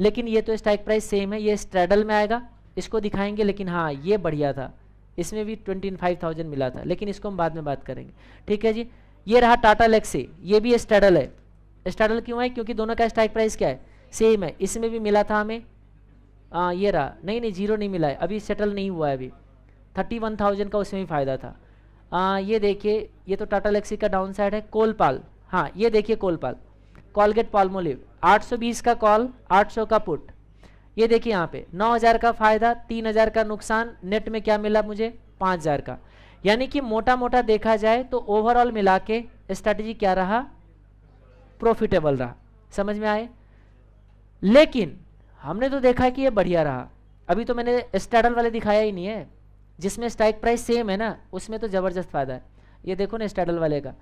लेकिन ये तो स्ट्राइक प्राइस सेम है, ये स्ट्रैडल में आएगा, इसको दिखाएंगे, लेकिन हाँ ये बढ़िया था, इसमें भी 25,000 मिला था, लेकिन इसको हम बाद में बात करेंगे। ठीक है जी। ये रहा टाटा लेक्सी, ये भी स्ट्रैडल है। स्ट्रैडल क्यों है? क्योंकि दोनों का स्ट्राइक प्राइस क्या है? सेम है। इसमें भी मिला था हमें, ये रहा, नहीं जीरो नहीं मिला है, अभी सेटल नहीं हुआ है, अभी 31,000 का उसमें भी फायदा था। ये देखिए, ये तो टाटा लेक्सी का डाउन साइड है। कोलपाल, हाँ ये देखिए कोलपाल, कॉलगेट पाल्मोलिव 820 का कॉल, 800 का पुट। ये देखिए यहाँ पे 9,000 का फायदा, 3,000 का नुकसान, नेट में क्या मिला मुझे? 5,000 का। यानी कि मोटा मोटा देखा जाए तो ओवरऑल मिला के स्ट्रैटेजी क्या रहा? प्रॉफिटेबल रहा। समझ में आए? लेकिन हमने तो देखा है कि ये बढ़िया रहा। अभी तो मैंने स्ट्रैडल वाले दिखाया ही नहीं है, जिसमें स्ट्राइक प्राइस सेम है ना, उसमें तो जबरदस्त फायदा है। ये देखो ना स्ट्रैडल वाले का,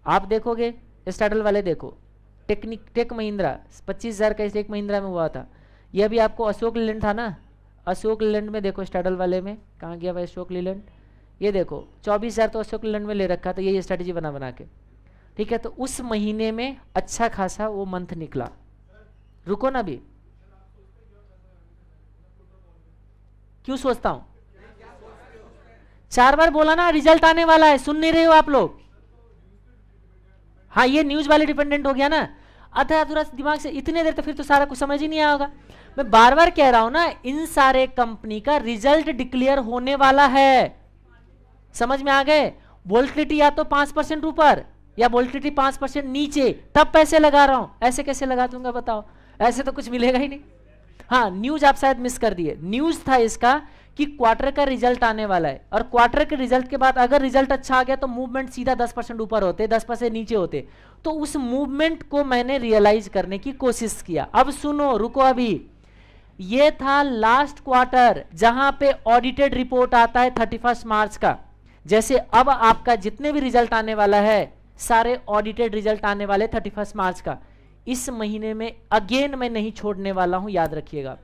आप देखोगे स्ट्रैडल वाले, देखो टेक महिंद्रा 25,000 का टेक महिंद्रा में हुआ था। ये अभी आपको अशोक लीलैंड था ना, अशोक लीलैंड में देखो स्ट्रैडल वाले में कहाँ गया भाई अशोक लीलैंड? ये देखो 24,000 तो अशोक लीलैंड में ले रखा था, ये स्ट्रैटेजी बना के। ठीक है, तो उस महीने में अच्छा खासा वो मंथ निकला। रुको ना अभी, क्यों सोचता हूं? 4 बार बोला ना रिजल्ट आने वाला है, सुन नहीं रहे हो आप लोग? हाँ ये न्यूज वाले डिपेंडेंट हो गया ना, आधा अधूरा दिमाग से इतने देर तो फिर तो सारा कुछ समझ ही नहीं आएगा। मैं बार बार कह रहा हूं ना, इन सारे कंपनी का रिजल्ट डिक्लेयर होने वाला है। समझ में आ गए? वोल्टिलिटी या तो 5% ऊपर या वोल्टिलिटी 5% नीचे, तब पैसे लगा रहा हूं। ऐसे कैसे लगा दूंगा बताओ? ऐसे तो कुछ मिलेगा ही नहीं। हाँ न्यूज आप शायद मिस कर दिए, न्यूज था इसका कि क्वार्टर का रिजल्ट आने वाला है, और क्वार्टर के रिजल्ट के बाद अगर रिजल्ट अच्छा आ गया तो मूवमेंट सीधा 10% ऊपर होते, 10% नीचे होते। तो उस मूवमेंट को मैंने रियलाइज करने की कोशिश किया। अब सुनो, रुको अभी, ये था लास्ट क्वार्टर जहां पे ऑडिटेड रिपोर्ट आता है 31 मार्च का। जैसे अब आपका जितने भी रिजल्ट आने वाला है, सारे ऑडिटेड रिजल्ट आने वाले 31 मार्च का। इस महीने में अगेन मैं नहीं छोड़ने वाला हूं, याद रखिएगा।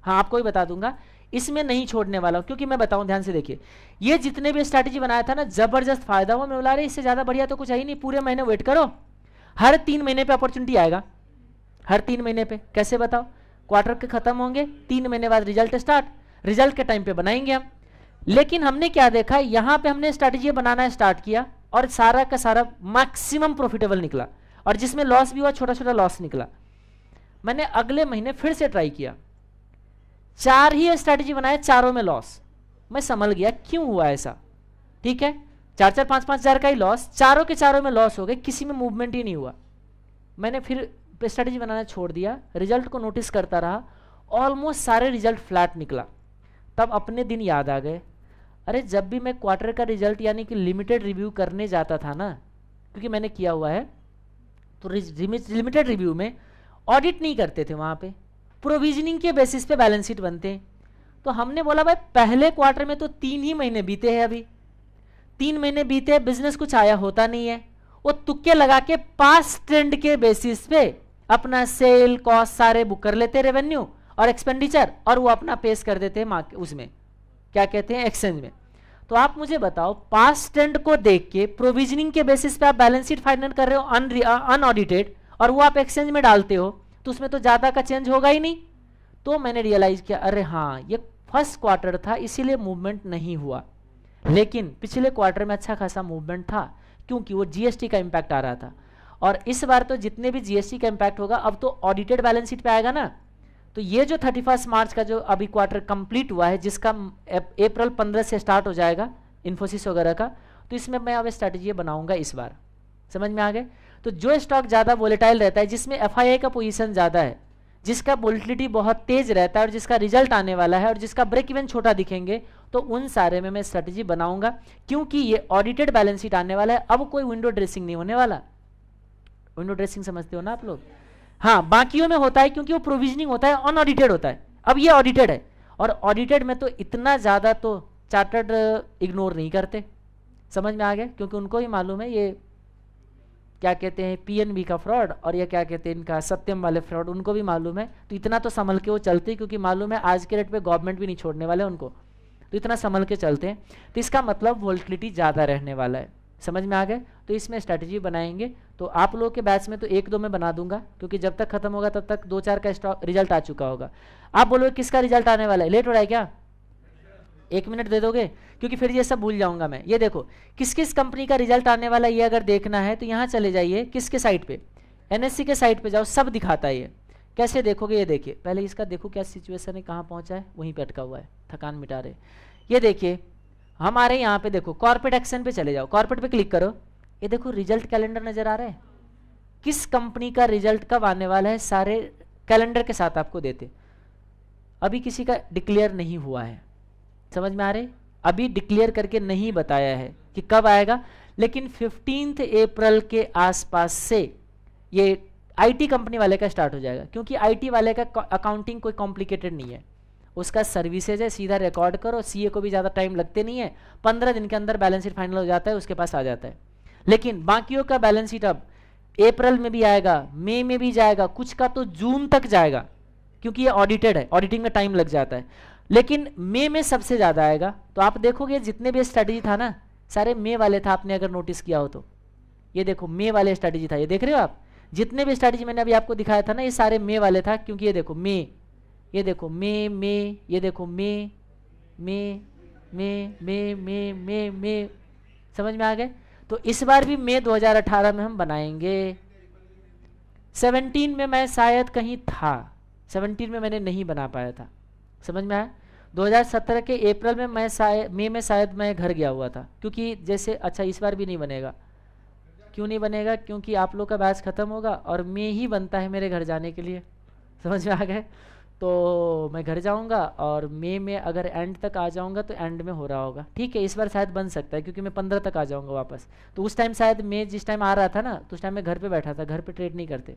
हाँ आपको ही बता दूंगा, इसमें नहीं छोड़ने वाला हूं, क्योंकि मैं बताऊं, ध्यान से देखिए, ये जितने भी स्ट्रैटेजी बनाया था ना, जबरदस्त फायदा हुआ। मैं बोला रहे इससे ज्यादा बढ़िया तो कुछ है ही नहीं, पूरे महीने वेट करो, हर 3 महीने पे अपॉर्चुनिटी आएगा। हर 3 महीने पे कैसे बताओ? क्वार्टर के खत्म होंगे, 3 महीने बाद रिजल्ट स्टार्ट, रिजल्ट के टाइम पे बनाएंगे हम। लेकिन हमने क्या देखा, यहां पे हमने स्ट्रैटेजी बनाना स्टार्ट किया और सारा का सारा मैक्सिमम प्रॉफिटेबल निकला, और जिसमें लॉस भी हुआ छोटा छोटा लॉस निकला। मैंने अगले महीने फिर से ट्राई किया, 4 ही स्ट्रैटेजी बनाए, चारों में लॉस। मैं समझ गया क्यों हुआ ऐसा। ठीक है, 4-4, 5-5 हजार का ही लॉस, चारों के चारों में लॉस हो गए, किसी में मूवमेंट ही नहीं हुआ। मैंने फिर स्ट्रैटेजी बनाना छोड़ दिया, रिजल्ट को नोटिस करता रहा, ऑलमोस्ट सारे रिजल्ट फ्लैट निकला। तब अपने दिन याद आ गए, अरे जब भी मैं क्वार्टर का रिजल्ट यानी कि लिमिटेड रिव्यू करने जाता था ना, क्योंकि मैंने किया हुआ है, तो लिमिटेड रिव्यू में ऑडिट नहीं करते थे, वहां पे प्रोविजनिंग के बेसिस पे बैलेंस शीट बनते हैं। तो हमने बोला भाई पहले क्वार्टर में तो 3 ही महीने बीते हैं, अभी 3 महीने बीते, बिजनेस कुछ आया होता नहीं है, वो तुक्के लगा के पास्ट ट्रेंड के बेसिस पे अपना सेल कॉस्ट सारे बुक कर लेते, रेवेन्यू और एक्सपेंडिचर, और वो अपना पेश कर देते हैं उसमें क्या कहते हैं, एक्सचेंज में। तो आप मुझे बताओ, पास्ट ट्रेंड को देख के प्रोविजनिंग के बेसिस पे आप बैलेंस शीट फाइनल कर रहे हो अनऑडिटेड, और वो आप एक्सचेंज में डालते हो, तो उसमें तो ज्यादा का चेंज होगा ही नहीं। तो मैंने रियलाइज किया, अरे हाँ ये फर्स्ट क्वार्टर था इसीलिए मूवमेंट नहीं हुआ, लेकिन पिछले क्वार्टर में अच्छा खासा मूवमेंट था, क्योंकि वो जीएसटी का इंपैक्ट आ रहा था। और इस बार तो जितने भी जीएसटी का इंपैक्ट होगा, अब तो ऑडिटेड बैलेंस शीट पे आएगा ना। तो ये जो 31 मार्च का जो अभी क्वार्टर कंप्लीट हुआ है, जिसका अप्रैल 15 से स्टार्ट हो जाएगा इन्फोसिस वगैरह का, तो इसमें मैं अब स्ट्रैटेजी बनाऊंगा इस बार। समझ में आ गए? तो जो स्टॉक ज़्यादा वोलेटाइल रहता है, जिसमें एफआईआई का पोजीशन ज़्यादा है, जिसका वोलेटिलिटी बहुत तेज रहता है, और जिसका रिजल्ट आने वाला है, और जिसका ब्रेक इवन छोटा दिखेंगे, तो उन सारे में मैं स्ट्रैटेजी बनाऊंगा, क्योंकि ये ऑडिटेड बैलेंस शीट आने वाला है। अब कोई विंडो ड्रेसिंग नहीं होने वाला। विंडो ड्रेसिंग समझते हो ना आप लोग? हाँ, बाकियों में होता है क्योंकि वो प्रोविजनिंग होता है, अनऑडिटेड होता है। अब ये ऑडिटेड है, और ऑडिटेड में तो इतना ज़्यादा तो चार्टर्ड इग्नोर नहीं करते। समझ में आ गया? क्योंकि उनको ही मालूम है ये क्या कहते हैं पीएनबी का फ्रॉड, और ये क्या कहते हैं इनका सत्यम वाले फ्रॉड, उनको भी मालूम है। तो इतना तो संभल के वो चलते, क्योंकि मालूम है आज के रेट पे गवर्नमेंट भी नहीं छोड़ने वाले उनको, तो इतना संभल के चलते हैं। तो इसका मतलब वोलेटिलिटी ज़्यादा रहने वाला है। समझ में आ गए? तो इसमें स्ट्रैटेजी बनाएंगे। तो आप लोगों के बैच में तो 1-2 में बना दूंगा, क्योंकि जब तक खत्म होगा तब तक 2-4 का स्टॉक रिजल्ट आ चुका होगा। आप बोलोगे किसका रिजल्ट आने वाला है? लेट हो रहा है क्या? 1 मिनट दे दोगे? क्योंकि फिर ये सब भूल जाऊंगा मैं। ये देखो किस किस कंपनी का रिजल्ट आने वाला है, ये अगर देखना है तो यहाँ चले जाइए, किसके साइट पे, NSE के साइट पे जाओ, सब दिखाता है। ये कैसे देखोगे? ये देखिए, पहले इसका देखो क्या सिचुएशन है, कहाँ पहुंचा है, वहीं पे अटका हुआ है, थकान मिटा रहे। ये देखिए हमारे यहाँ पे देखो कॉर्पोरेट एक्शन पे चले जाओ, कॉर्पोरेट पे क्लिक करो, ये देखो रिजल्ट कैलेंडर नजर आ रहा है। किस कंपनी का रिजल्ट कब आने वाला है सारे कैलेंडर के साथ आपको देते। अभी किसी का डिक्लेयर नहीं हुआ है, समझ में आ रहे? अभी डिक्लेयर करके नहीं बताया है कि कब आएगा, लेकिन 15 अप्रैल के आसपास से ये आईटी कंपनी वाले का स्टार्ट हो जाएगा, क्योंकि आईटी वाले का अकाउंटिंग कोई कॉम्प्लिकेटेड नहीं है, उसका सर्विसेज है, सीधा रिकॉर्ड करो, सीए को भी ज़्यादा टाइम लगते नहीं है, 15 दिन के अंदर बैलेंस शीट फाइनल हो जाता है, उसके पास आ जाता है। लेकिन बाकियों का बैलेंस शीट अब अप्रैल में भी आएगा, मई में भी जाएगा, कुछ का तो जून तक जाएगा, क्योंकि ये ऑडिटेड है, ऑडिटिंग में टाइम लग जाता है। लेकिन मई में सबसे ज़्यादा आएगा। तो आप देखोगे जितने भी स्ट्रैटेजी था ना, सारे मई वाले था, आपने अगर नोटिस किया हो तो। ये देखो मई वाले स्ट्रैटेजी था, ये देख रहे हो आप, जितने भी स्ट्रैटेजी मैंने अभी आपको दिखाया था ना, ये सारे मई वाले था, क्योंकि ये देखो मई, ये देखो मई, ये देखो मई, समझ में आ गए? तो इस बार भी मई 2018 में हम बनाएंगे। 17 में मैं शायद कहीं था, 17 में मैंने नहीं बना पाया था, समझ में आया? 2017 के अप्रैल में मैं मई में शायद मैं घर गया हुआ था, क्योंकि जैसे अच्छा इस बार भी नहीं बनेगा। क्यों नहीं बनेगा? क्योंकि आप लोग का बैच खत्म होगा और मई ही बनता है मेरे घर जाने के लिए, समझ में आ गए? तो मैं घर जाऊंगा और मई में अगर एंड तक आ जाऊंगा तो एंड में हो रहा होगा, ठीक है? इस बार शायद बन सकता है, क्योंकि मैं 15 तक आ जाऊंगा वापस। तो उस टाइम शायद मई जिस टाइम आ रहा था ना, तो उस टाइम मैं घर पे बैठा था, घर पे ट्रेड नहीं करते,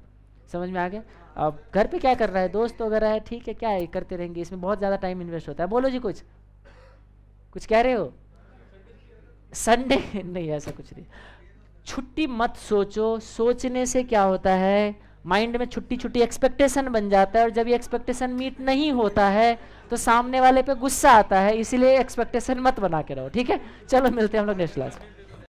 समझ में आ गया? अब घर पे क्या कर रहा है, दोस्त वगैरह है, ठीक है, क्या है, करते रहेंगे, इसमें बहुत ज़्यादा टाइम इन्वेस्ट होता है। बोलो जी, कुछ कह रहे हो? संडे नहीं, ऐसा कुछ नहीं, छुट्टी मत सोचो, सोचने से क्या होता है, माइंड में छुट्टी छुट्टी एक्सपेक्टेशन बन जाता है, और जब ये एक्सपेक्टेशन मीट नहीं होता है तो सामने वाले पे गुस्सा आता है, इसीलिए एक्सपेक्टेशन मत बना के रहो, ठीक है? चलो मिलते हैं हम लोग नेक्स्ट क्लास में।